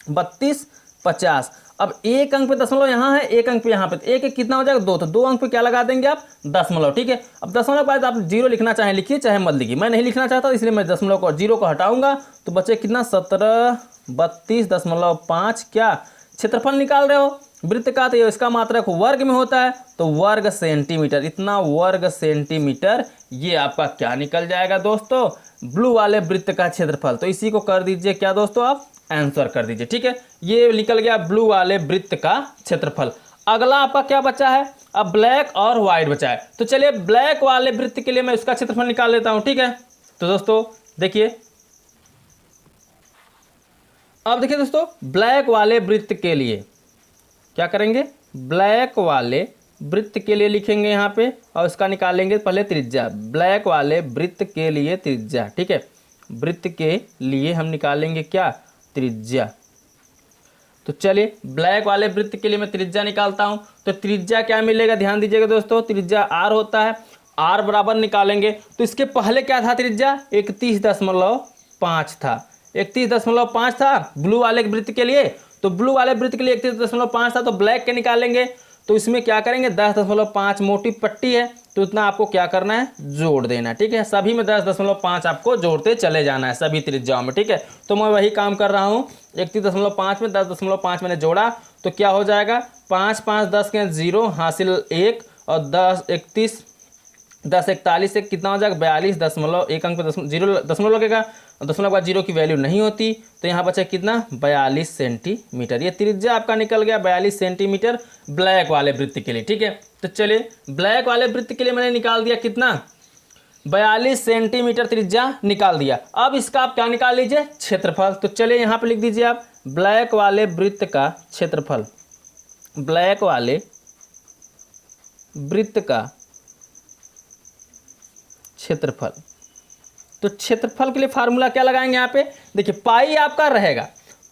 32 50। अब एक अंक पे दशमलव यहाँ है, एक अंक पे यहाँ पे, तो एक एक कितना हो जाएगा 2, तो 2 अंक पे क्या लगा देंगे आप दशमलव। ठीक है, अब दशमलव के बाद आप 0 लिखना चाहें लिखिए, चाहे मत लिखिए। मैं नहीं लिखना चाहता इसलिए मैं दशमलव को 0 को हटाऊंगा, तो बचे कितना 17 32.5। क्या क्षेत्रफल निकाल रहे हो वृत्त का, तो इसका मात्रक वर्ग में होता है, तो वर्ग सेंटीमीटर, इतना वर्ग सेंटीमीटर ये आपका क्या निकल जाएगा दोस्तों, ब्लू वाले वृत्त का क्षेत्रफल। तो इसी को कर दीजिए क्या दोस्तों, आप आंसर कर दीजिए। ठीक है, ये निकल गया ब्लू वाले वृत्त का क्षेत्रफल। अगला आपका क्या बचा है, अब ब्लैक और व्हाइट बचा है। तो चलिए ब्लैक वाले वृत्त के लिए मैं इसका क्षेत्रफल निकाल लेता हूं। ठीक है, तो दोस्तों देखिए, अब देखिए दोस्तों, ब्लैक वाले वृत्त के लिए क्या करेंगे, ब्लैक वाले वृत्त के लिए लिखेंगे यहाँ पे और इसका निकालेंगे पहले त्रिज्या। ब्लैक वाले वृत्त के लिए त्रिज्या। ठीक है, वृत्त के लिए हम निकालेंगे क्या, त्रिज्या। तो चलिए ब्लैक वाले वृत्त के लिए मैं त्रिज्या निकालता हूं। तो त्रिज्या क्या मिलेगा, ध्यान दीजिएगा दोस्तों, त्रिज्या r होता है। r बराबर निकालेंगे तो इसके पहले क्या था, त्रिज्या 31.5 था, 31.5 था ब्लू वाले वृत्त के लिए। तो ब्लू वाले वृत्त के लिए 31.5 था, तो ब्लैक के निकालेंगे तो इसमें क्या करेंगे 10.5 मोटी पट्टी है, तो इतना आपको क्या करना है, जोड़ देना। ठीक है, सभी में 10.5 आपको जोड़ते चले जाना है सभी त्रिज्याओं में। ठीक है, तो मैं वही काम कर रहा हूँ। 31.5 में 10.5 मैंने जोड़ा तो क्या हो जाएगा, 5 5 10 के 0 हासिल 1 और 10 31 10 41 से कितना हो जाएगा 42.1 अंक पे 0 दशमलव लगेगा, दशमलव के बाद 0 की वैल्यू नहीं होती, तो यहाँ बचा कितना 42 सेंटीमीटर। ये त्रिज्या आपका निकल गया 42 सेंटीमीटर ब्लैक वाले वृत्त के लिए। ठीक है, तो चलिए ब्लैक वाले वृत्त के लिए मैंने निकाल दिया कितना, 42 सेंटीमीटर त्रिज्या निकाल दिया। अब इसका आप क्या निकाल लीजिए, क्षेत्रफल। तो चलिए यहाँ पे लिख दीजिए आप ब्लैक वाले वृत्त का क्षेत्रफल, ब्लैक वाले वृत्त का क्षेत्रफल। तो क्षेत्रफल के लिए फार्मूला क्या लगाएंगे यहाँ पे, देखिए पाई आपका रहेगा,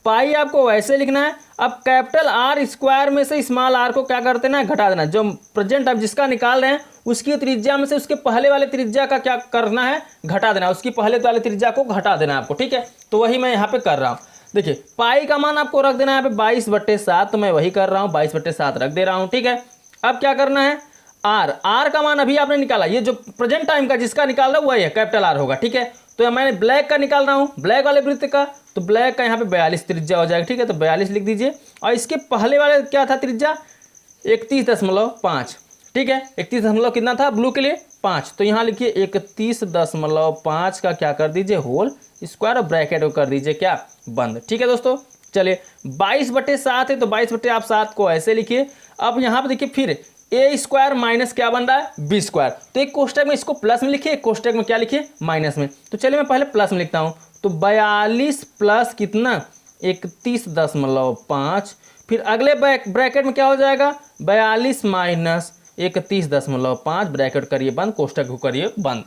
पाई आपको वैसे लिखना है। अब कैपिटल आर स्क्वायर में से स्मॉल आर को क्या करते ना, घटा देना। जो प्रेजेंट आप जिसका निकाल रहे हैं उसकी त्रिज्या में से उसके पहले वाले त्रिज्या का क्या करना है, घटा देना, उसकी पहले वाले त्रिज्या को घटा देना आपको। ठीक है, तो वही मैं यहाँ पे कर रहा हूँ। देखिए पाई का मान आपको रख देना है यहाँ पे 22/7, तो मैं वही कर रहा हूँ, 22/7 रख दे रहा हूँ। ठीक है, अब क्या करना है, आर का मान अभी आपने निकाला, ये जो प्रेजेंट टाइम का जिसका निकाल रहा है वही है, कैपिटल आर होगा। ठीक है, तो मैंने ब्लैक का निकाल रहा हूँ, ब्लैक वाले वृत्त का, तो ब्लैक का यहाँ पे 42 त्रिज्या हो जाएगा। ठीक है, तो 42 लिख दीजिए, और इसके पहले वाले क्या था त्रिज्या 31.5। ठीक है, 31 कितना था ब्लू के लिए 5, तो यहाँ लिखिए 31.5 का क्या कर दीजिए होल स्क्वायर और ब्रैकेट को कर दीजिए क्या, बंद। ठीक है दोस्तों, चलिए 22/7 है, तो 22/7 को ऐसे लिखिए। अब यहाँ पे देखिए फिर ए स्क्वायर माइनस क्या बन रहा है बी स्क्वायर, तो एक कोष्टक में इसको प्लस में लिखिए, एक कोष्टक में क्या लिखिए माइनस में। तो चलिए मैं पहले प्लस में लिखता हूँ, तो 42 प्लस कितना 31.5, फिर अगले ब्रैकेट में क्या हो जाएगा 42 माइनस 31.5, ब्रैकेट करिए बंद, कोष्टक को करिए बंद।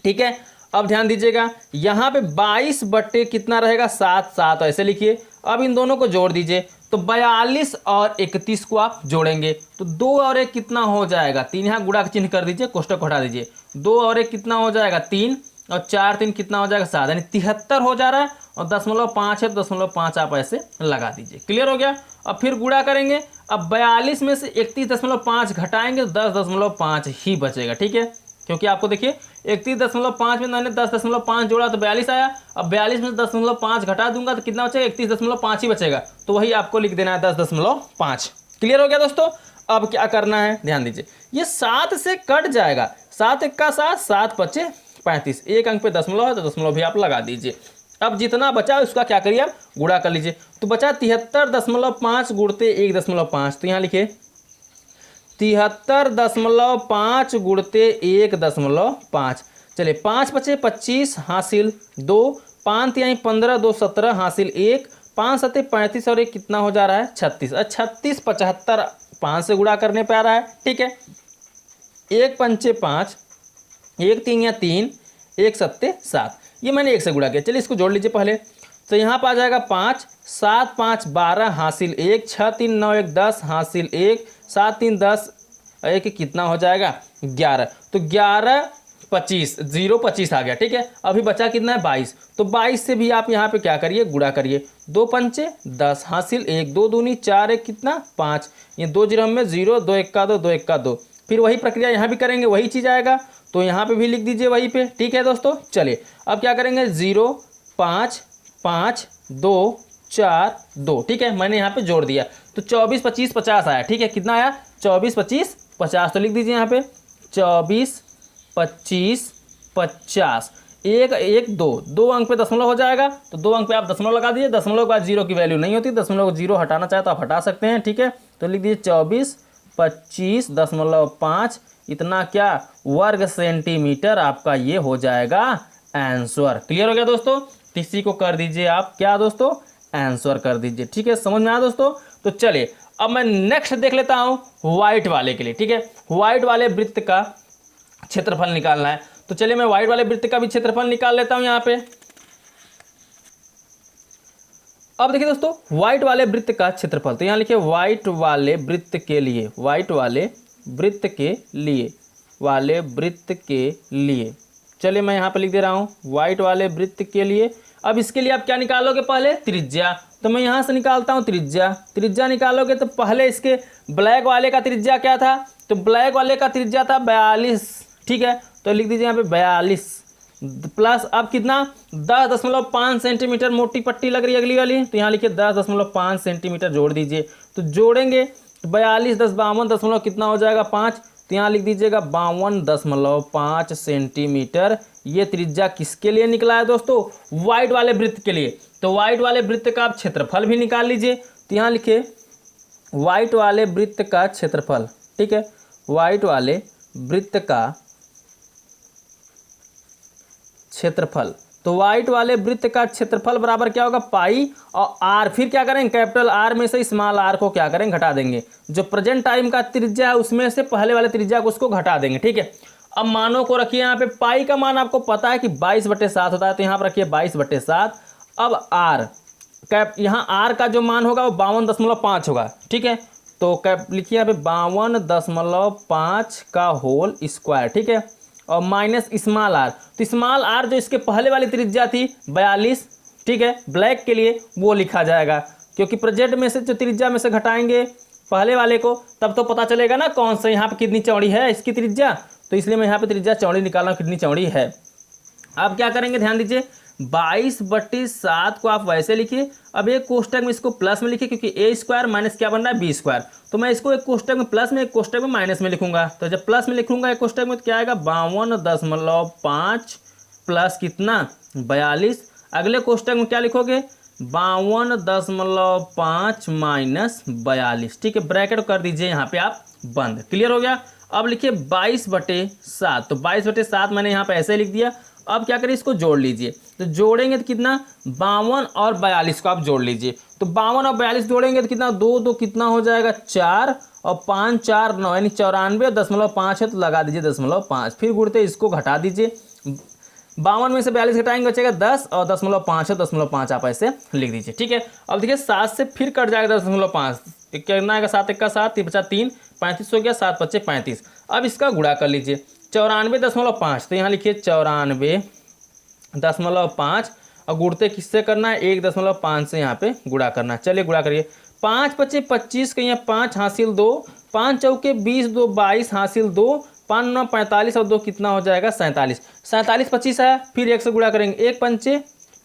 ठीक है, अब ध्यान दीजिएगा यहाँ पे 22 बटे कितना रहेगा 7 ऐसे लिखिए। अब इन दोनों को जोड़ दीजिए, तो 42 और 31 को आप जोड़ेंगे तो 2 और 1 कितना हो जाएगा 3, यहाँ गुणा का चिन्ह कर दीजिए, कोष्टक को हटा दीजिए। 2 और 1 कितना हो जाएगा 3, और 4 3 कितना हो जाएगा 7, यानी 73 हो जा रहा है, और 0.5 है तो 0.5 आप ऐसे लगा दीजिए। क्लियर हो गया। अब फिर गुणा करेंगे, अब 42 में से 31.5 घटाएंगे तो 10.5 ही बचेगा। ठीक है, क्योंकि आपको देखिए 31.5 में मैंने 10.5 जोड़ा तो 42 आया, अब 42 में से 10.5 घटा दूंगा तो कितना बचेगा 31.5 ही बचेगा, तो वही आपको लिख देना है 10.5। क्लियर हो गया दोस्तों। अब क्या करना है, ध्यान दीजिए, ये 7 से कट जाएगा, 7 1 का 7, 7 5 35, एक अंक पे दशमलव है तो दशमलव भी आप लगा दीजिए। अब जितना बचा उसका क्या करिए आप गुणा कर लीजिए, तो बचा 73.5 गुणते 1.5, तो यहाँ लिखिए 73.5 गुणते 1.5। चलिए 5 बचे 25 हासिल 2, 5 यानी 15, 2 17 हासिल 1, 5 सत्ते 35 और 1 कितना हो जा रहा है 36। 36 75 5 से गुणा करने पे आ रहा है। ठीक है, 1 पंचे 5, 1 3 या 3, 1 सत्ते 7, ये मैंने 1 से गुणा किया। चलिए इसको जोड़ लीजिए पहले। तो यहाँ पर आ जाएगा 5, 7 5 12 हासिल 1, 6 3 9 1 10 हासिल 1, 7 3 10 1 कितना हो जाएगा 11। तो 11 25 0 25 आ गया। ठीक है, अभी बचा कितना है 22। तो 22 से भी आप यहाँ पे क्या करिए गुणा करिए। 2 पंचे 10 हासिल 1, 2 दूनी 4 1 कितना 5, ये 2 जीरो में 0, 2 1 का 2, 2 1 का 2। फिर वही प्रक्रिया यहाँ भी करेंगे, वही चीज़ आएगा, तो यहाँ पे भी लिख दीजिए वहीं पे। ठीक है दोस्तों, चलिए अब क्या करेंगे 0 5 5 2 4 2। ठीक है, मैंने यहाँ पे जोड़ दिया तो 24 25 50 आया। ठीक है, कितना आया 24 25 50। तो लिख दीजिए यहाँ पे 24 25 50। 1 1 2 2 अंक पे दशमलव हो जाएगा, तो 2 अंक पे आप दशमलव लगा दीजिए। दशमलव के बाद 0 की वैल्यू नहीं होती, दशमलव को 0 हटाना चाहे तो आप हटा सकते हैं। ठीक है, तो लिख दीजिए 24 25.5, इतना क्या वर्ग सेंटीमीटर आपका ये हो जाएगा आंसर। क्लियर हो गया दोस्तों? इसी को कर दीजिए आप क्या दोस्तों, आंसर कर दीजिए। ठीक है, समझ में आया दोस्तों? तो चलिए अब मैं नेक्स्ट देख लेता हूँ व्हाइट वाले के लिए। ठीक है, व्हाइट वाले वृत्त का क्षेत्रफल निकालना है, तो चलिए मैं व्हाइट वाले वृत्त का भी क्षेत्रफल निकाल लेता हूं यहाँ पे। अब देखिए दोस्तों व्हाइट वाले वृत्त का क्षेत्रफल, तो यहाँ लिखिए व्हाइट वाले वृत्त के लिए, व्हाइट वाले वृत्त के लिए, वाले वृत्त के लिए। चलिए मैं यहाँ पे लिख दे रहा हूँ व्हाइट वाले वृत्त के लिए। अब इसके लिए आप क्या निकालोगे पहले त्रिज्या, तो मैं यहाँ से निकालता हूँ त्रिज्या। त्रिज्या निकालोगे तो पहले इसके ब्लैक वाले का त्रिज्या क्या था, तो ब्लैक वाले का त्रिज्या था 42। ठीक है, तो लिख दीजिए यहाँ पे 42 प्लस अब कितना 10.5 सेंटीमीटर मोटी पट्टी लग रही है अगली वाली, तो यहाँ लिखिए 10.5 सेंटीमीटर जोड़ दीजिए। तो जोड़ेंगे 42 10 52 दशमलव कितना हो जाएगा 5, तो यहाँ लिख दीजिएगा 52.5 सेंटीमीटर। ये त्रिज्या किसके लिए निकला है दोस्तों, व्हाइट वाले वृत्त के लिए। तो व्हाइट वाले वृत्त का आप क्षेत्रफल भी निकाल लीजिए, तो यहाँ लिखिए व्हाइट वाले वृत्त का क्षेत्रफल। ठीक है, व्हाइट वाले वृत्त का क्षेत्रफल, तो व्हाइट वाले वृत्त का क्षेत्रफल बराबर क्या होगा पाई और आर। फिर क्या करेंगे कैपिटल आर में से स्मॉल आर को क्या करेंगे घटा देंगे, जो प्रेजेंट टाइम का त्रिज्या है उसमें से पहले वाले त्रिज्या को उसको घटा देंगे। ठीक है, अब मानों को रखिए यहाँ पे, पाई का मान आपको पता है कि 22/7 होता है, तो यहाँ पर रखिए 22/7। अब आर कैप, यहाँ आर का जो मान होगा वो 52.5 होगा। ठीक है, तो कैप लिखिए यहाँ पे 52.5 का होल स्क्वायर। ठीक है, और माइनस स्मॉल आर, तो स्मॉल आर जो इसके पहले वाली त्रिज्या थी 42। ठीक है, ब्लैक के लिए वो लिखा जाएगा, क्योंकि प्रेजेंट में से जो त्रिज्या में से घटाएंगे पहले वाले को तब तो पता चलेगा ना कौन सा यहाँ पे कितनी चौड़ी है इसकी त्रिज्या, तो इसलिए मैं यहाँ पे त्रिज्या चौड़ी निकाल रहा हूँ कितनी चौड़ी है। अब क्या करेंगे ध्यान दीजिए, 22/7 को आप वैसे लिखिए। अब एक कोष्टक में इसको प्लस में लिखिए, क्योंकि ए स्क्वायर माइनस क्या बन रहा है बी स्क्वायर, तो मैं इसको एक कोष्टक में प्लस में एक कोष्टक में माइनस में लिखूंगा। तो जब प्लस में लिखूंगा एक कोष्टक में तो क्या आएगा 52.5 प्लस कितना 42। अगले कोष्टक में क्या लिखोगे 52.5 माइनस 42। ठीक है, ब्रैकेट कर दीजिए यहाँ पे आप बंद। क्लियर हो गया? अब लिखिए 22/7, तो 22/7 मैंने यहाँ पे ऐसे लिख दिया। अब क्या करें इसको जोड़ लीजिए, तो जोड़ेंगे तो कितना 52 और 42 को आप जोड़ लीजिए। तो 52 और 42 जोड़ेंगे तो कितना 2 2 कितना हो जाएगा 4 और 5 4 9 यानी 94.5 है, तो लगा दीजिए 0.5। फिर गुणते इसको घटा दीजिए, 52 में से 42 घटाएंगे बचेगा 10 और 0.5 है 0.5 आप ऐसे लिख दीजिए। ठीक है, अब देखिए 7 से फिर कट जाएगा 10.5, कितना आएगा 7 1 का 7 बचा 3 35 हो गया, 7 5 35। अब इसका गुणा कर लीजिए 94.5, तो यहाँ लिखिए 94.5 और गुणते किससे करना है 1.5 से यहाँ पे गुणा करना। चलिए गुणा करिए, 5 5 25 के यहाँ 5 हासिल 2, 5 चौके 20 2 22 हासिल 2, 5 9 45 और 2 कितना हो जाएगा 47। 47 25 है, फिर 1 से गुणा करेंगे 1 पंचे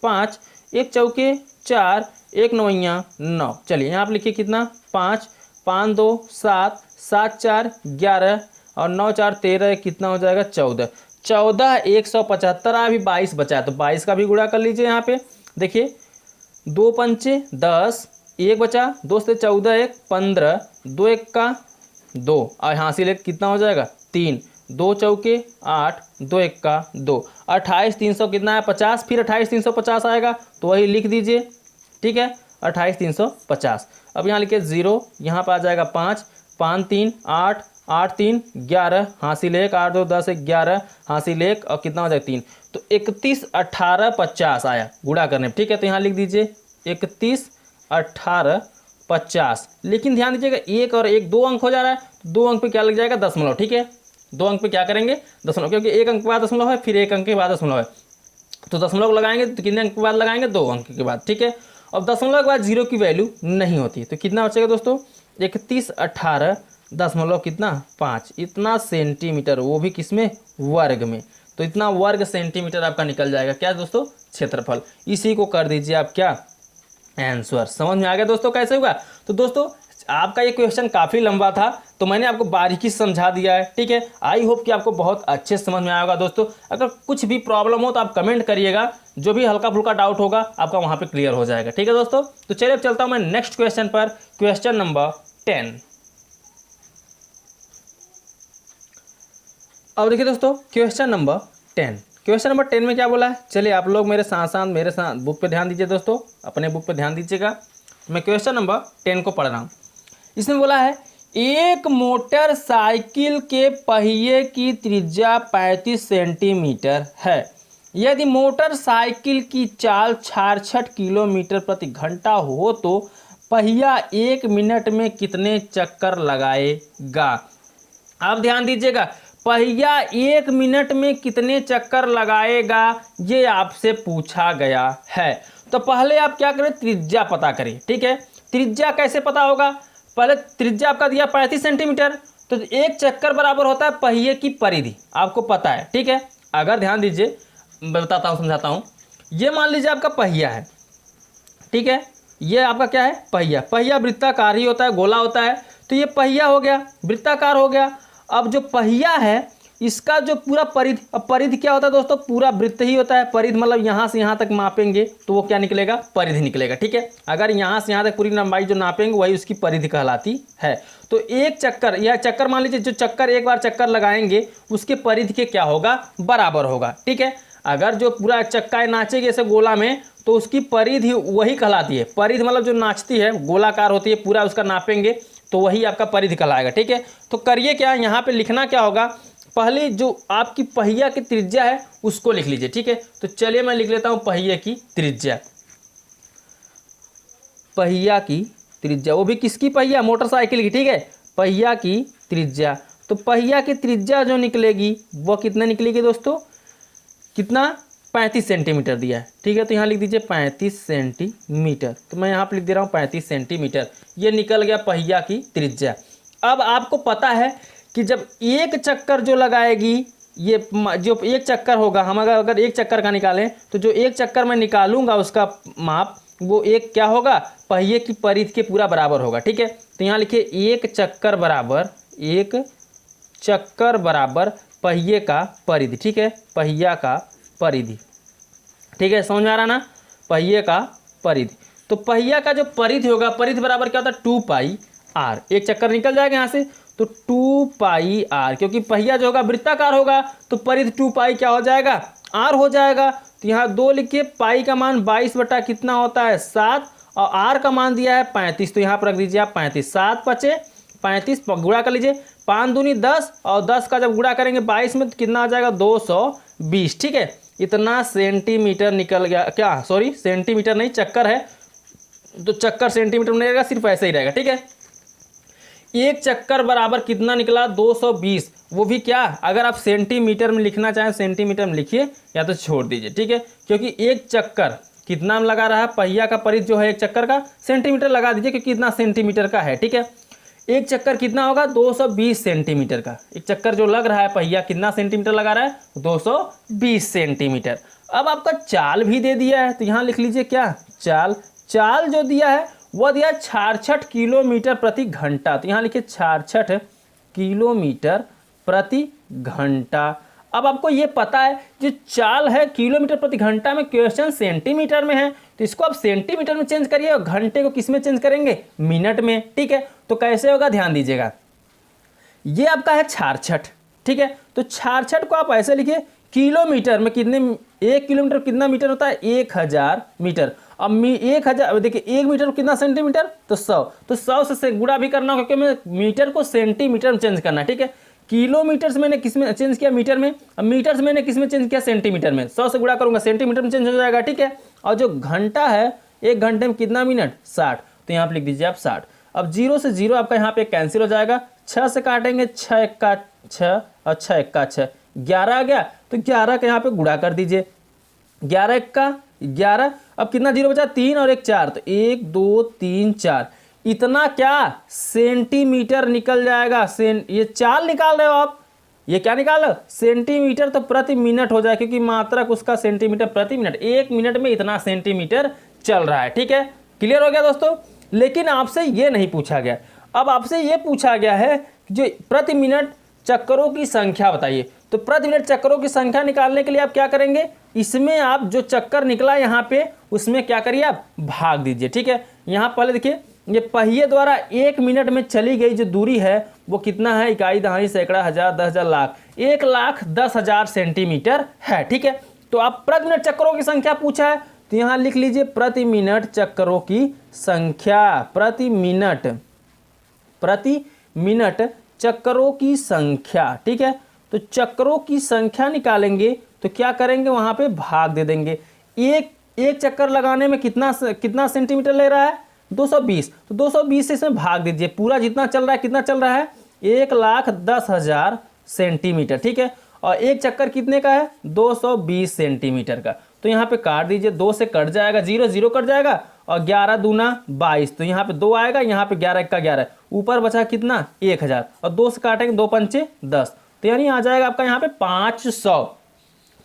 5, 1 चौके 4, 1 9 9। चलिए यहाँ आप लिखिए कितना 5 5 2 7 7 4 11 और 9 4 13 कितना हो जाएगा 14। 14 175 अभी 22 बचा है, तो 22 का भी गुणा कर लीजिए। यहाँ पे देखिए 2 पंचे 10, 1 बचा 2 से 14 1 15, 2 1 का 2 और यहाँ से लेकर कितना हो जाएगा 3, 2 चौके 8, 2 एक्का 2, 28 300 कितना है 50, फिर 28 350 आएगा तो वही लिख दीजिए, ठीक है 28 350। अब यहाँ लिखिए 0, यहाँ पर आ जाएगा 5, 5 3 8, 8 3 11, हासिल 1, 8 2 10 11, हासिल 1 और कितना हो जाएगा 3, तो 31 18 50 आया गुणा करने में, ठीक है। तो यहाँ लिख दीजिए 31 18 50। लेकिन ध्यान दीजिएगा 1 और 1 2 अंक हो जा रहा है, 2 अंक पे क्या लग जाएगा दशमलव, ठीक है 2 अंक पे क्या करेंगे दशमलव, क्योंकि 1 अंक के बाद दशमलव है, फिर 1 अंक के बाद दशमलव है, तो दशमलव लगाएंगे तो कितने अंक के बाद लगाएंगे 2 अंक के बाद, ठीक है। अब दशमलव के बाद 0 की वैल्यू नहीं होती, तो कितना बचेगा दोस्तों 31 18 दशमलव कितना 5, इतना सेंटीमीटर, वो भी किसमें वर्ग में, तो इतना वर्ग सेंटीमीटर आपका निकल जाएगा क्या दोस्तों क्षेत्रफल। इसी को कर दीजिए आप क्या आंसर। समझ में आ गया दोस्तों कैसे होगा। तो दोस्तों आपका ये क्वेश्चन काफ़ी लंबा था तो मैंने आपको बारीकी से समझा दिया है, ठीक है। आई होप कि आपको बहुत अच्छे से समझ में आया होगा दोस्तों। अगर कुछ भी प्रॉब्लम हो तो आप कमेंट करिएगा, जो भी हल्का फुल्का डाउट होगा आपका वहाँ पे क्लियर हो जाएगा, ठीक है दोस्तों। तो चलिए अब चलता हूँ मैं नेक्स्ट क्वेश्चन पर, क्वेश्चन नंबर 10। अब देखिए दोस्तों क्वेश्चन नंबर 10, क्वेश्चन नंबर 10 में क्या बोला है, चलिए आप लोग मेरे साथ बुक पे ध्यान दीजिए दोस्तों, अपने बुक पे ध्यान दीजिएगा। मैं क्वेश्चन नंबर 10 को पढ़ रहा हूँ। इसमें बोला है एक मोटरसाइकिल के पहिए की त्रिज्या 35 सेंटीमीटर है। यदि मोटरसाइकिल की चाल 66 किलोमीटर प्रति घंटा हो तो पहिया 1 मिनट में कितने चक्कर लगाएगा। अब ध्यान दीजिएगा, पहिया 1 मिनट में कितने चक्कर लगाएगा ये आपसे पूछा गया है। तो पहले आप क्या करें, त्रिज्या पता करें, ठीक है। त्रिज्या कैसे पता होगा, पहले त्रिज्या आपका दिया 35 सेंटीमीटर, तो एक चक्कर बराबर होता है पहिए की परिधि, आपको पता है, ठीक है। अगर ध्यान दीजिए मैं बताता हूँ समझाता हूँ, ये मान लीजिए आपका पहिया है, ठीक है, ये आपका क्या है पहिया, पहिया वृत्ताकार ही होता है, गोला होता है, तो ये पहिया हो गया, वृत्ताकार हो गया। अब जो पहिया है इसका जो पूरा परिधि, अब परिधि क्या होता है दोस्तों, पूरा वृत्त ही होता है। परिधि मतलब यहाँ से यहाँ तक मापेंगे तो वो क्या निकलेगा, परिधि निकलेगा, ठीक है। अगर यहाँ से यहाँ तक पूरी लंबाई जो नापेंगे वही उसकी परिधि कहलाती है। तो एक चक्कर, यह चक्कर मान लीजिए जो चक्कर एक बार चक्कर लगाएंगे उसके परिधि के क्या होगा, बराबर होगा, ठीक है। अगर जो पूरा चक्का नाचेगी ऐसे गोला में तो उसकी परिधि वही कहलाती है। परिधि मतलब जो नाचती है गोलाकार होती है, पूरा उसका नापेंगे तो वही आपका परिधि कहलाएगा, ठीक है। तो करिए क्या, यहाँ पे लिखना क्या होगा, पहले जो आपकी पहिया की त्रिज्या है उसको लिख लीजिए, ठीक है। तो चलिए मैं लिख लेता हूँ पहिया की त्रिज्या, पहिया की त्रिज्या, वो भी किसकी पहिया, मोटरसाइकिल की, ठीक है, पहिया की त्रिज्या। तो पहिया की त्रिज्या जो निकलेगी वो कितना निकलेगी दोस्तों, कितना 35 सेंटीमीटर दिया है, ठीक है। तो यहाँ लिख दीजिए 35 सेंटीमीटर, तो मैं यहाँ पर लिख दे रहा हूँ 35 सेंटीमीटर, ये निकल गया पहिया की त्रिज्या। अब आपको पता है कि जब एक चक्कर जो लगाएगी, ये जो एक चक्कर होगा, हम अगर एक चक्कर का निकालें तो जो एक चक्कर मैं निकालूंगा उसका माप वो एक क्या होगा, पहिए की परिधि के पूरा बराबर होगा, ठीक है। तो यहाँ लिखिए एक चक्कर बराबर पहिए का परिधि, ठीक है, पहिया का परिधि, ठीक है, समझ में आ रहा ना, पहिए का परिधि। तो पहिया का जो परिधि होगा, परिधि बराबर क्या होता है 2 पाई आर, एक चक्कर निकल जाएगा यहाँ से तो 2 पाई आर, क्योंकि पहिया जो होगा वृत्ताकार होगा तो परिधि 2 पाई क्या हो जाएगा, आर हो जाएगा। तो यहाँ 2 लिखिए, पाई का मान 22 बटा कितना होता है 7, और आर का मान दिया है 35, तो यहाँ पर रख दीजिए आप 35, 7 बचे 35, गुणा कर लीजिए, 5 दूनी 10, और 10 का जब गुणा करेंगे 22 में तो कितना आ जाएगा 220, ठीक है। इतना सेंटीमीटर निकल गया, क्या सॉरी सेंटीमीटर नहीं चक्कर है, तो चक्कर सेंटीमीटर में रहेगा, सिर्फ ऐसे ही रहेगा, ठीक है। एक चक्कर बराबर कितना निकला 220, वो भी क्या, अगर आप सेंटीमीटर में लिखना चाहें सेंटीमीटर में लिखिए या तो छोड़ दीजिए, ठीक है। क्योंकि एक चक्कर कितना में लगा रहा है, पहिया का परिधि जो है एक चक्कर का सेंटीमीटर लगा दीजिए, क्योंकि इतना सेंटीमीटर का है, ठीक है। एक चक्कर कितना होगा 220 सेंटीमीटर का, एक चक्कर जो लग रहा है पहिया कितना सेंटीमीटर लगा रहा है 220 सेंटीमीटर। अब आपका चाल भी दे दिया है, तो यहाँ लिख लीजिए क्या, चाल जो दिया है वह दिया 66 किलोमीटर प्रति घंटा, तो यहाँ लिखिए 66 किलोमीटर प्रति घंटा। अब आपको ये पता है जो चाल है किलोमीटर प्रति घंटा में, क्वेश्चन सेंटीमीटर में है, तो इसको आप सेंटीमीटर में चेंज करिए और घंटे को किस में चेंज करेंगे, मिनट में, ठीक है। तो कैसे होगा ध्यान दीजिएगा, ये आपका है 66, ठीक है। तो 66 को आप ऐसे लिखिए, किलोमीटर में कितने, 1 किलोमीटर कितना मीटर होता है, 1000 मीटर। अब 1000, देखिए 1 मीटर कितना सेंटीमीटर, तो 100, तो 100 से गुणा भी करना होगा, क्योंकि मैं मीटर को सेंटीमीटर में चेंज करना है, ठीक है। किलोमीटर से मैंने किस में चेंज किया, मीटर में। अब मीटर से मैंने किस में चेंज किया, सेंटीमीटर में। 100 से गुणा करूंगा, सेंटीमीटर में चेंज हो जाएगा, ठीक है। और जो घंटा है, 1 घंटे में कितना मिनट, 60, तो यहाँ पे लिख दीजिए आप 60। अब 0 से 0 आपका यहाँ पे कैंसिल हो जाएगा, 6 से काटेंगे, 6 एक्का 6 और 6 एक्का 6, 11 आ गया, तो 11 का यहाँ पे गुणा कर दीजिए, 11 एक्का 11। अब कितना जीरो बचा, 3 और 1 4, तो 1 2 3 4, इतना क्या सेंटीमीटर निकल जाएगा। ये 4 निकाल रहे हो आप, ये क्या निकाल रहे हो, सेंटीमीटर, तो प्रति मिनट हो जाए, क्योंकि मात्रक उसका सेंटीमीटर प्रति मिनट, 1 मिनट में इतना सेंटीमीटर चल रहा है, ठीक है। क्लियर हो गया दोस्तों। लेकिन आपसे ये नहीं पूछा गया, अब आपसे ये पूछा गया है जो प्रति मिनट चक्करों की संख्या बताइए। तो प्रति मिनट चक्करों की संख्या निकालने के लिए आप क्या करेंगे, इसमें आप जो चक्कर निकला यहाँ पे, उसमें क्या करिए, आप भाग दीजिए, ठीक है। यहाँ पहले देखिए, ये पहिए द्वारा 1 मिनट में चली गई जो दूरी है वो कितना है, इकाई, दहाई, सैकड़ा, हजार, 10,000, लाख, 1,10,000 सेंटीमीटर है, ठीक है। तो आप प्रति मिनट चक्करों की संख्या पूछा है, तो यहाँ लिख लीजिए प्रति मिनट चक्करों की संख्या, प्रति मिनट चक्करों की संख्या, ठीक है। तो चक्करों की संख्या निकालेंगे तो क्या करेंगे, वहां पे भाग दे देंगे। एक चक्कर लगाने में कितना सेंटीमीटर ले रहा है, 220, तो 220 से इसमें भाग दीजिए, पूरा जितना चल रहा है, कितना चल रहा है, 1,10,000 सेंटीमीटर, ठीक है। और एक चक्कर कितने का है, 220 सेंटीमीटर का, तो यहाँ पे काट दीजिए, 2 से कट जाएगा, 0 0 कट जाएगा, और 11 दूना 22, तो यहाँ पे 2 आएगा, यहाँ पे 11 का 11, ऊपर बचा कितना, 1000, और 2 से काटेंगे, 2 पंचे 10, तो यानी आ जाएगा आपका यहाँ पे 500,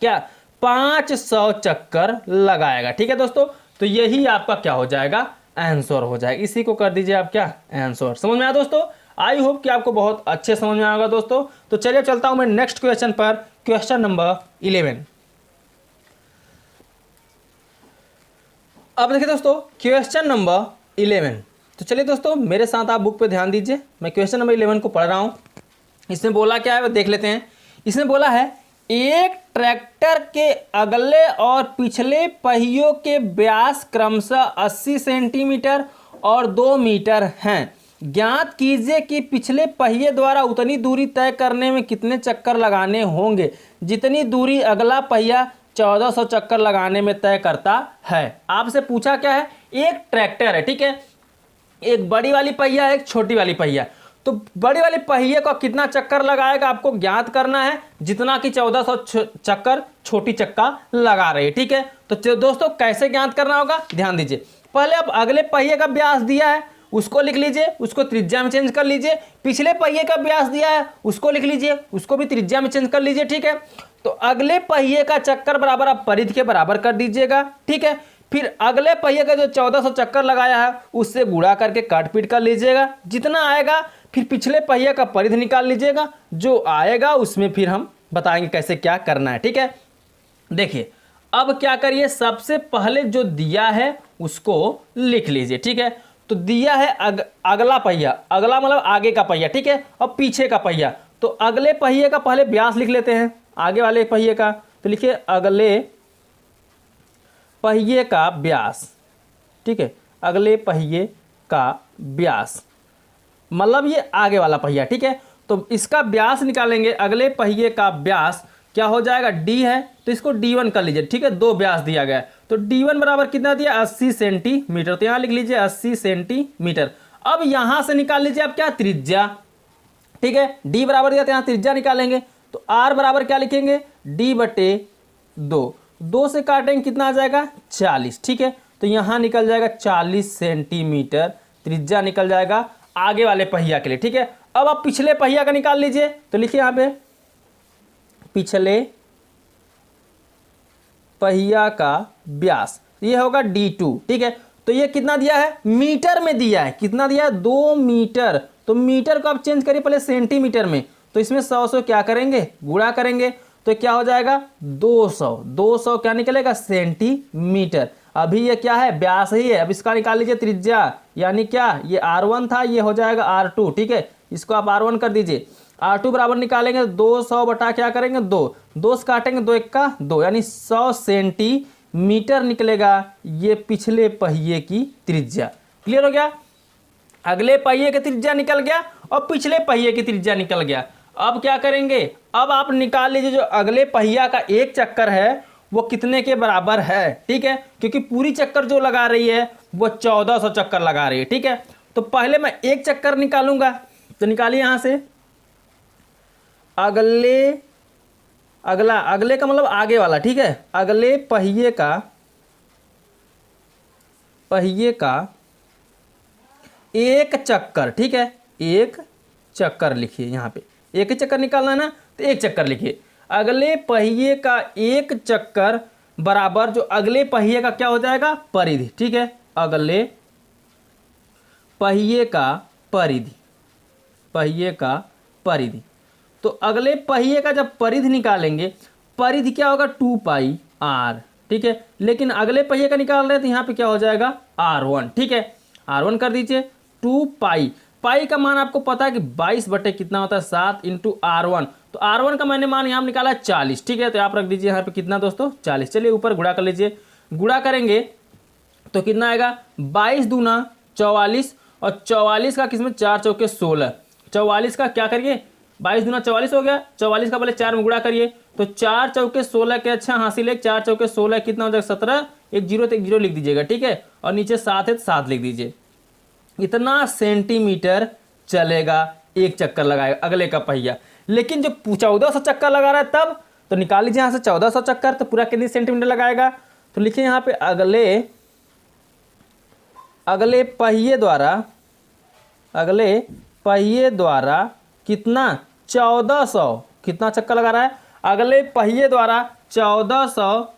क्या 500 चक्कर लगाएगा, ठीक है दोस्तों। तो यही आपका क्या हो जाएगा, आंसर हो जाएगा। इसी को कर दीजिए आप क्या, आंसर। समझ में आया दोस्तों, आई होप कि आपको बहुत अच्छे समझ में आएगा दोस्तों। तो चलिए चलता हूं मैं नेक्स्ट क्वेश्चन पर, क्वेश्चन नंबर 11। अब देखिए दोस्तों, क्वेश्चन नंबर 11, तो चलिए दोस्तों मेरे साथ आप बुक पे ध्यान दीजिए, मैं क्वेश्चन नंबर 11 को पढ़ रहा हूं। इसमें बोला क्या है वो देख लेते हैं। इसमें बोला है, एक ट्रैक्टर के अगले और पिछले पहियों के व्यास क्रमशः 80 सेंटीमीटर और 2 मीटर हैं। ज्ञात कीजिए कि पिछले पहिए द्वारा उतनी दूरी तय करने में कितने चक्कर लगाने होंगे जितनी दूरी अगला पहिया 1400 चक्कर लगाने में तय करता है। आपसे पूछा क्या है, एक ट्रैक्टर है, ठीक है, एक बड़ी वाली पहिया है, एक छोटी वाली पहिया। तो बड़ी वाली पहिए को कितना चक्कर लगाएगा आपको ज्ञात करना है, जितना कि 1400 चक्कर छोटी चक्का लगा रही है, ठीक है। तो दोस्तों कैसे ज्ञात करना होगा, ध्यान दीजिए। पहले अब अगले पहिए का व्यास दिया है, उसको लिख लीजिए, उसको त्रिज्या में चेंज कर लीजिए। पिछले पहिए का व्यास दिया है, उसको लिख लीजिए, उसको भी त्रिज्या में चेंज कर लीजिए, ठीक है। तो अगले पहिए का चक्कर बराबर आप परिधि के बराबर कर दीजिएगा, ठीक है। फिर अगले पहिए का जो 1400 चक्कर लगाया है उससे गुणा करके काट पीट कर लीजिएगा, जितना आएगा फिर पिछले पहिए का परिधि निकाल लीजिएगा, जो आएगा उसमें फिर हम बताएंगे कैसे क्या करना है, ठीक है। देखिए अब क्या करिए, सबसे पहले जो दिया है उसको लिख लीजिए, ठीक है। तो दिया है अगला पहिया, अगला मतलब आगे का पहिया, ठीक है, और पीछे का पहिया। तो अगले पहिए का पहले व्यास लिख लेते हैं, आगे वाले पहिए का, तो लिखिए अगले पहिए का व्यास, ठीक है, अगले पहिए का व्यास मतलब ये आगे वाला पहिया, ठीक है। तो इसका व्यास निकालेंगे, अगले पहिए का व्यास क्या हो जाएगा, डी है, तो इसको D1 कर लीजिए, ठीक है, 2 व्यास दिया गया है, तो D1 बराबर कितना दिया, 80 सेंटीमीटर, तो यहाँ लिख लीजिए 80 सेंटीमीटर। अब यहाँ से निकाल लीजिए आप क्या, त्रिज्या, ठीक है, D बराबर दिया, तो यहाँ त्रिज्या निकालेंगे, तो R बराबर क्या लिखेंगे, D/2, 2 से काटेंगे कितना आ जाएगा, 40, ठीक है। तो यहाँ निकल जाएगा 40 सेंटीमीटर त्रिज्या निकल जाएगा आगे वाले पहिया के लिए, ठीक है। अब आप पिछले पहिया का निकाल लीजिए, तो लिखिए यहाँ पे पिछले पहिया का व्यास, ये होगा D2, ठीक है। तो ये कितना दिया है, मीटर में दिया है, कितना दिया है, 2 मीटर, तो मीटर को आप चेंज करिए पहले सेंटीमीटर में, तो इसमें 100 से क्या करेंगे, गुणा करेंगे, तो क्या हो जाएगा 200, 200 क्या निकलेगा, सेंटीमीटर। अभी ये क्या है, व्यास ही है, अब इसका निकाल लीजिए त्रिज्या, यानी क्या, ये R1 था, ये हो जाएगा R2, ठीक है, इसको आप R1 कर दीजिए। R2 बराबर निकालेंगे 200 बटा क्या करेंगे 2, 2 से काटेंगे 2 1 का 2 यानी 100 सेंटीमीटर निकलेगा ये पिछले पहिए की त्रिज्या। क्लियर हो गया। अगले पहिए की त्रिज्या निकल गया और पिछले पहिए की त्रिज्या निकल गया। अब क्या करेंगे, अब आप निकाल लीजिए जो अगले पहिया का एक चक्कर है वो कितने के बराबर है। ठीक है, क्योंकि पूरी चक्कर जो लगा रही है वो 1400 चक्कर लगा रही है। ठीक है, तो पहले मैं एक चक्कर निकालूंगा, तो निकालिए यहां से अगले का मतलब आगे वाला। ठीक है, अगले पहिए का एक चक्कर। ठीक है, एक चक्कर लिखिए, यहाँ पे एक ही चक्कर निकालना है ना, तो एक चक्कर लिखिए। अगले पहिए का एक चक्कर बराबर जो अगले पहिए का क्या हो जाएगा परिधि। ठीक है, अगले पहिए का परिधि, तो अगले पहिए का जब परिधि निकालेंगे, परिधि क्या होगा 2πr। ठीक है, लेकिन अगले पहिए का निकाल रहे हैं तो यहाँ पे क्या हो जाएगा r1। ठीक है, r1 कर दीजिए 2π, पाई का मान आपको पता है कि 22 बटे कितना होता है 7 × r1, तो r1 का मैंने मान यहाँ निकाला है 40। ठीक है, तो आप रख दीजिए यहाँ पे कितना दोस्तों 40। चलिए ऊपर गुणा कर लीजिए, गुणा करेंगे तो कितना आएगा 22 दूना 44 और 44 का किसमें 4 चौके 16। 44 का क्या करिए 22 दूना 44 हो गया, 44 का पहले 4 में गुणा करिए तो 4 चौके 16 के अच्छा हासिल है 4 चौके 16 कितना हो जाएगा 17, एक जीरो तो एक जीरो लिख दीजिएगा। ठीक है, और नीचे 7 है तो 7 लिख दीजिए। इतना सेंटीमीटर चलेगा एक चक्कर लगाएगा अगले का पहिया। लेकिन जो 1400 चक्कर लगा रहा है तब, तो निकाल लीजिए यहाँ से 1400 चक्कर, तो पूरा कितनी सेंटीमीटर लगाएगा, तो लिखिए यहाँ पे अगले पहिए द्वारा कितना 1400 कितना चक्कर लगा रहा है, अगले पहिए द्वारा 1400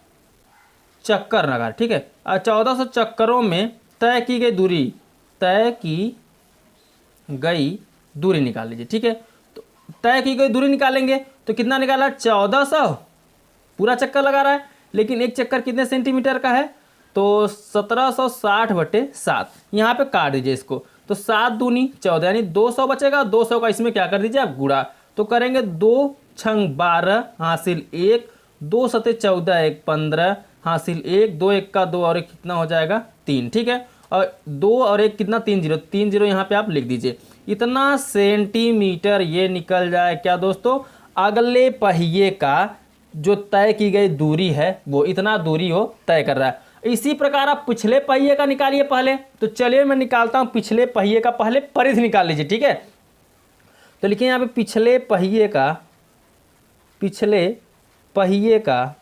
चक्कर लगा। ठीक है, और 1400 चक्करों में तय की गई दूरी निकाल लीजिए। ठीक है, तो तय की गई दूरी निकालेंगे तो कितना निकाला 1400, पूरा चक्कर लगा रहा है, लेकिन एक चक्कर कितने सेंटीमीटर का है तो 1760 बटे 7। यहाँ पे काट दीजिए इसको, तो 7 दूनी 14 यानी 200 बचेगा। 200 का इसमें क्या कर दीजिए आप गुणा, तो करेंगे 2 छंग 12 हासिल 1, 2 सते 14 1 15 हासिल 1, 2 1 का 2 और एक कितना हो जाएगा 3। ठीक है, और 2 और 1 कितना 3 जीरो यहाँ पे आप लिख दीजिए। इतना सेंटीमीटर ये निकल जाए क्या दोस्तों, अगले पहिए का जो तय की गई दूरी है वो इतना दूरी हो तय कर रहा है। इसी प्रकार आप पिछले पहिए का निकालिए पहले, तो चलिए मैं निकालता हूँ परिधि निकाल लीजिए। ठीक है, तो लिखिए यहाँ पे पिछले पहिए का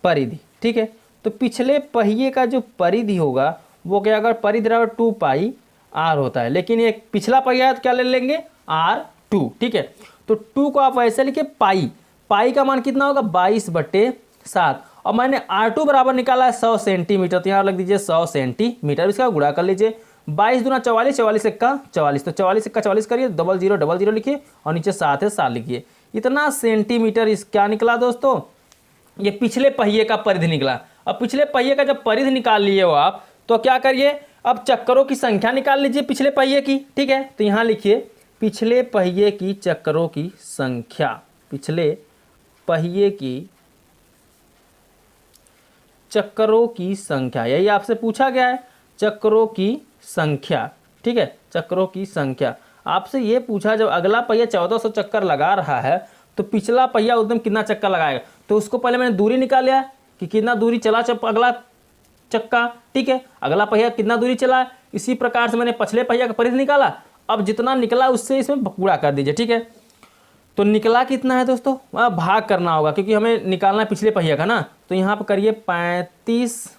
परिधि। ठीक है, तो पिछले पहिए का जो परिधि होगा वो क्या, अगर परिधि बराबर 2πr होता है, लेकिन ये पिछला पहिया है तो क्या ले लेंगे r2। ठीक है, तो 2 को आप ऐसे लिखिए पाई का मान कितना होगा 22 बटे 7, और मैंने r2 बराबर निकाला है 100 सेंटीमीटर, तो यहाँ लग दीजिए 100 सेंटीमीटर। इसका गुणा कर लीजिए 22 दूना 44, 44 1 44, तो 44 1 44 करिए, 00 लिखिए और नीचे 7 है 7 लिखिए। इतना सेंटीमीटर इस क्या निकला दोस्तों, ये पिछले पहिए का परिधि निकला। अब पिछले पहिए का जब परिधि निकाल लिए हो आप, तो क्या करिए अब चक्करों की संख्या निकाल लीजिए पिछले पहिए की। ठीक है, तो यहाँ लिखिए पिछले पहिए की चक्करों की संख्या, पिछले पहिए की चक्करों की संख्या, यही आपसे पूछा गया है चक्करों की संख्या। ठीक है, चक्करों की संख्या आपसे ये पूछा, जब अगला पहिया 1400 चक्कर लगा रहा है तो पिछला पहिया उस दिन कितना चक्कर लगाएगा, तो उसको पहले मैंने दूरी निकाल लिया कि कितना दूरी चला अगला चक्का। ठीक है, अगला पहिया कितना दूरी चला, इसी प्रकार से मैंने पिछले पहिया का परिधि निकाला। अब जितना निकला उससे इसमें गुणा कर दीजिए। ठीक है, तो निकला कितना है दोस्तों, भाग करना होगा क्योंकि हमें निकालना है पिछले पहिया का ना, तो यहाँ पर करिए 35।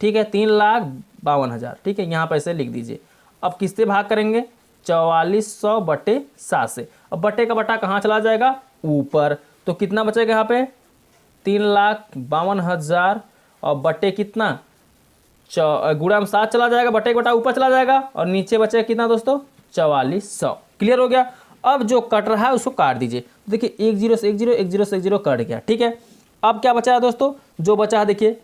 ठीक है, 3,52,000। ठीक है, यहाँ पर ऐसे लिख दीजिए। अब किससे भाग करेंगे 4400 बटे 7 से। अब बटे का बटा कहाँ चला जाएगा ऊपर, तो कितना बचेगा यहाँ पे 3,52,000 और बटे कितना गुणा में 7 चला जाएगा, बटे का बटा ऊपर चला जाएगा और नीचे बचेगा कितना दोस्तों 4400। क्लियर हो गया। अब जो कट रहा है उसको काट दीजिए। देखिए 1 0 से 1 0 1 0 से 1 0 कट गया। ठीक है, अब क्या बचा है दोस्तों, जो बचा है देखिए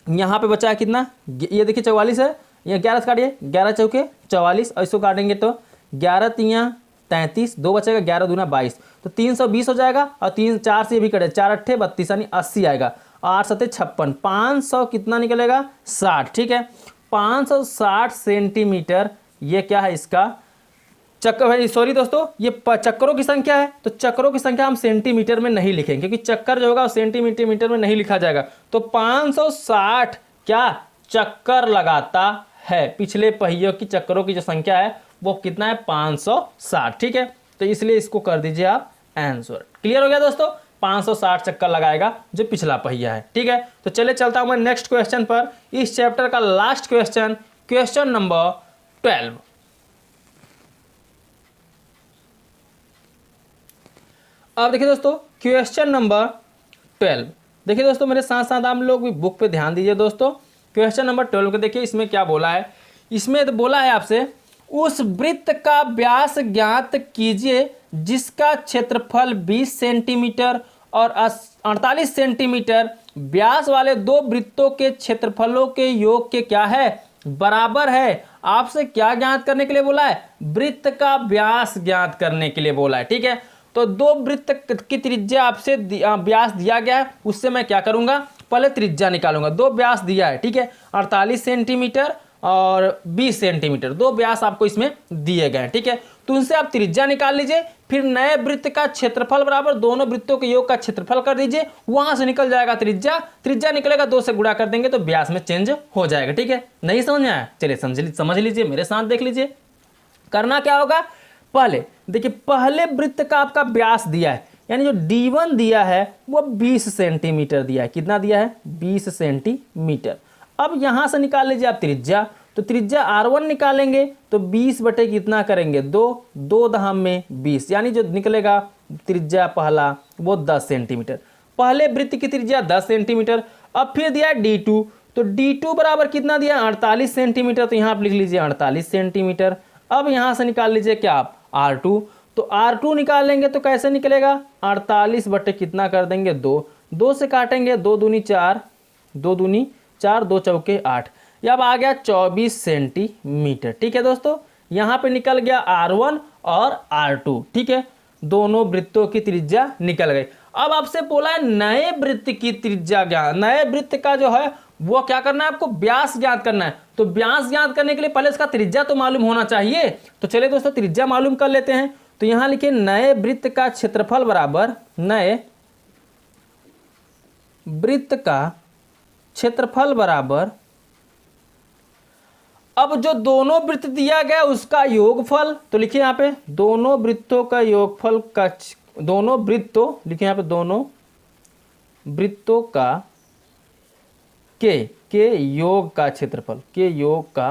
यहाँ पे बचा है कितना, ये देखिए 44 है, ये 11 से काटिए 11 चौके 44 और इसको काटेंगे तो 11 तियाँ 33, 2 बचेगा, 11 दूना 22, तो 320 हो जाएगा। और 3 4 से ये भी कटे, 4 अट्ठे 32 यानी 80 आएगा। 8 सत्ते 56, 500 कितना निकलेगा 60। ठीक है, 560 सेंटीमीटर ये क्या है इसका चक्कर। सॉरी दोस्तों, ये चक्करों की संख्या है, तो चक्करों की संख्या हम सेंटीमीटर में नहीं लिखेंगे क्योंकि चक्कर जो होगा सेंटीमीटर में नहीं लिखा जाएगा। तो 560 क्या चक्कर लगाता है, पिछले पहियों की चक्करों की जो संख्या है वो कितना है 560। ठीक है, तो इसलिए इसको कर दीजिए आप आंसर। क्लियर हो गया दोस्तों, 560 चक्कर लगाएगा जो पिछला पहिया है। ठीक है, तो चले चलता हूं मैं नेक्स्ट क्वेश्चन पर, इस चैप्टर का लास्ट क्वेश्चन, क्वेश्चन नंबर 12। अब देखिए दोस्तों क्वेश्चन नंबर 12, देखिए दोस्तों मेरे साथ साथ आप लोग भी बुक पे ध्यान दीजिए दोस्तों। क्वेश्चन नंबर 12 को देखिए, इसमें क्या बोला है, इसमें तो बोला है आपसे उस वृत्त का व्यास ज्ञात कीजिए जिसका क्षेत्रफल 20 सेंटीमीटर और 48 सेंटीमीटर व्यास वाले दो वृत्तों के क्षेत्रफलों के योग के क्या है बराबर है। आपसे क्या ज्ञात करने के लिए बोला है, वृत्त का व्यास ज्ञात करने के लिए बोला है। ठीक है, तो दो वृत्त की त्रिज्या आपसे व्यास दिया गया है, उससे मैं क्या करूंगा पहले त्रिज्या निकालूंगा। दो व्यास दिया है, ठीक है, 48 सेंटीमीटर और 20 सेंटीमीटर, दो व्यास आपको इसमें दिए गए हैं। ठीक है, तो उनसे आप त्रिज्या निकाल लीजिए, फिर नए वृत्त का क्षेत्रफल बराबर दोनों वृत्तों के योग का क्षेत्रफल कर दीजिए, वहां से निकल जाएगा त्रिज्या। त्रिज्या निकलेगा, 2 से गुणा कर देंगे तो व्यास में चेंज हो जाएगा। ठीक है, नहीं समझ में आया, चलिए समझ लीजिए, मेरे साथ देख लीजिए। करना क्या होगा, पहले देखिए पहले वृत्त का आपका व्यास दिया है, यानी जो D1 दिया है वो 20 सेंटीमीटर दिया है। कितना दिया है 20 सेंटीमीटर। अब यहां से निकाल लीजिए आप त्रिज्या, तो त्रिज्या R1 निकालेंगे तो 20 बटे कितना करेंगे 2, 2 दहम में 20, यानी जो निकलेगा त्रिज्या पहला वो 10 सेंटीमीटर। पहले वृत्त की त्रिज्या 10 सेंटीमीटर। अब फिर दिया D2, तो D2 बराबर कितना दिया 48 सेंटीमीटर, तो यहाँ आप लिख लीजिए 48 सेंटीमीटर। अब यहाँ से निकाल लीजिए क्या आप R2, तो R2 निकालेंगे तो कैसे निकलेगा 48 बटे कितना कर देंगे 2, 2 से काटेंगे 2 दूनी 4, 2 दूनी 4, 2 चौके 8, ये अब आ गया 24 सेंटीमीटर। ठीक है दोस्तों, यहाँ पे निकल गया R1 और R2। ठीक है, दोनों वृत्तों की त्रिज्या निकल गई। अब आपसे बोला है नए वृत्त की त्रिज्या ज्ञात, नए वृत्त का जो है वो क्या करना है आपको व्यास ज्ञात करना है। तो व्यास ज्ञात करने के लिए पहले इसका त्रिज्या तो मालूम होना चाहिए। तो चलिए दोस्तों त्रिज्या मालूम कर लेते हैं। तो यहां लिखिए नए वृत्त का क्षेत्रफल बराबर नए वृत्त का क्षेत्रफल बराबर, अब जो दोनों वृत्त दिया गया उसका योगफल, तो लिखिए यहां पे दोनों वृत्तों का योगफल का, दोनों वृत्तों लिखिए यहां पे दोनों वृत्तों का के योग का क्षेत्रफल, के योग का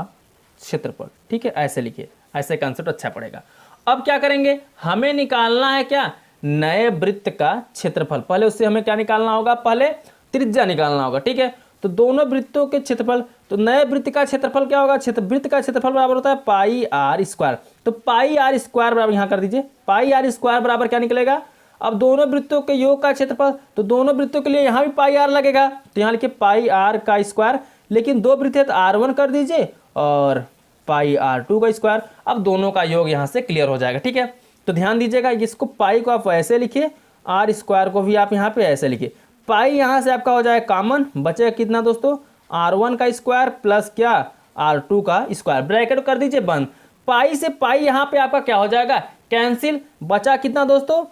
क्षेत्रफल। ठीक है, ऐसे लिखिए, ऐसे कंसेप्ट अच्छा पड़ेगा। अब क्या करेंगे, हमें निकालना है क्या नए वृत्त का क्षेत्रफल। पहले उससे हमें क्या निकालना होगा, पहले त्रिज्या निकालना होगा। ठीक है, तो दोनों वृत्तों के क्षेत्रफल, तो नए वृत्त का क्षेत्रफल क्या होगा, वृत्त का क्षेत्रफल बराबर होता है पाई आर स्क्वायर। तो पाई आर स्क्वायर बराबर यहाँ कर दीजिए, पाई आर स्क्वायर बराबर क्या निकलेगा, अब दोनों वृत्तों के योग का क्षेत्रफल, तो दोनों वृत्तों के लिए यहाँ भी पाई आर लगेगा, तो यहाँ लिखिए पाई आर का स्क्वायर, लेकिन दो वृत्त है तो R1 कर दीजिए और पाई R2 का स्क्वायर। अब दोनों का योग यहाँ से क्लियर हो जाएगा। ठीक है, तो ध्यान दीजिएगा, इसको पाई को आप ऐसे लिखिए, आर स्क्वायर को भी आप यहाँ पे ऐसे लिखिए। पाई यहाँ से आपका हो जाएगा कॉमन, बचेगा कितना दोस्तों R1 का स्क्वायर प्लस क्या R2 का स्क्वायर, ब्रैकेट कर दीजिए बंद। पाई से पाई यहाँ पे आपका क्या हो जाएगा कैंसिल, बचा कितना दोस्तों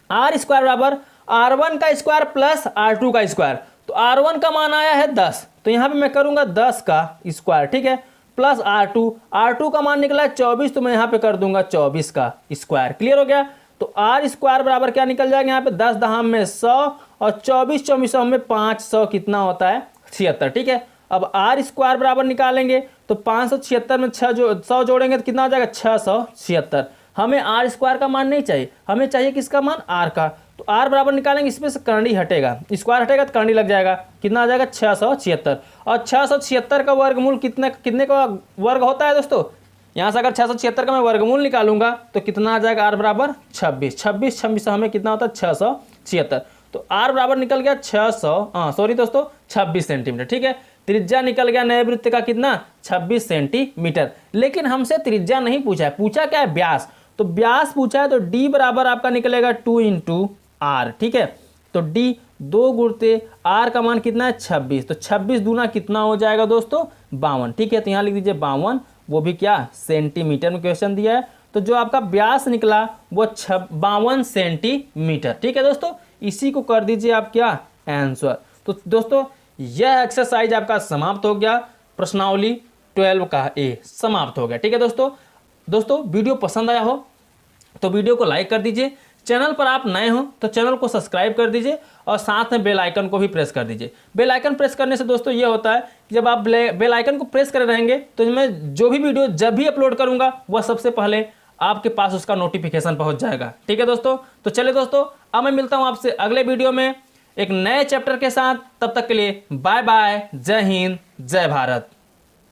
आर स्क्वायर बराबर R1 का स्क्वायर प्लस R2 का स्क्वायर। तो R1 का मान आया है 10, तो यहाँ पे मैं करूँगा 10 का स्क्वायर। ठीक है, प्लस R2 का मान निकला है 24, तो मैं यहाँ पे कर दूंगा 24 का स्क्वायर। क्लियर हो गया, तो आर स्क्वायर बराबर क्या निकल जाएगा यहाँ पे 10 दहाम में 100 और 24 चौबीसों में 500 कितना होता है 76। ठीक है, अब आर स्क्वायर बराबर निकालेंगे तो 576 में 100 जोड़ेंगे तो कितना हो जाएगा 676। हमें आर स्क्वायर का मान नहीं चाहिए, हमें चाहिए किसका मान आर का। तो आर बराबर निकालेंगे, इसमें से करंडी हटेगा, स्क्वायर हटेगा तो करंडी लग जाएगा, कितना आ जाएगा 676। और 676 का वर्गमूल कितने का वर्ग होता है दोस्तों, यहाँ से अगर 676 का मैं वर्गमूल निकालूंगा तो कितना आ जाएगा आर बराबर 26, 26 हमें कितना होता है 676। तो आर बराबर निकल गया 26 सेंटीमीटर। ठीक है, त्रिज्या निकल गया नए वृत्त का कितना 26 सेंटीमीटर। लेकिन हमसे त्रिज्या नहीं पूछा है, पूछा क्या है व्यास। तो व्यास पूछा है तो डी बराबर आपका निकलेगा 2 इंटू आर। ठीक है, तो डी 2 गुणते आर का मान कितना है 26, तो 26 दूना कितना हो जाएगा दोस्तों 52। ठीक है, तो यहाँ लिख दीजिए 52, वो भी क्या सेंटीमीटर में क्वेश्चन दिया है। तो जो आपका व्यास निकला वो 52 सेंटीमीटर। ठीक है दोस्तों, इसी को कर दीजिए आप क्या आंसर। तो दोस्तों यह एक्सरसाइज आपका समाप्त हो गया, प्रश्नावली 12 का ए समाप्त हो गया। ठीक है दोस्तों वीडियो पसंद आया हो तो वीडियो को लाइक कर दीजिए, चैनल पर आप नए हो तो चैनल को सब्सक्राइब कर दीजिए और साथ में बेल आइकन को भी प्रेस कर दीजिए। बेल आइकन प्रेस करने से दोस्तों ये होता है कि जब आप बेल आइकन को प्रेस कर रहेंगे तो मैं जो भी वीडियो जब भी अपलोड करूंगा वह सबसे पहले आपके पास उसका नोटिफिकेशन पहुंच जाएगा। ठीक है दोस्तों, तो चलिए दोस्तों अब मैं मिलता हूं आपसे अगले वीडियो में एक नए चैप्टर के साथ। तब तक के लिए बाय बाय, जय हिंद, जय भारत।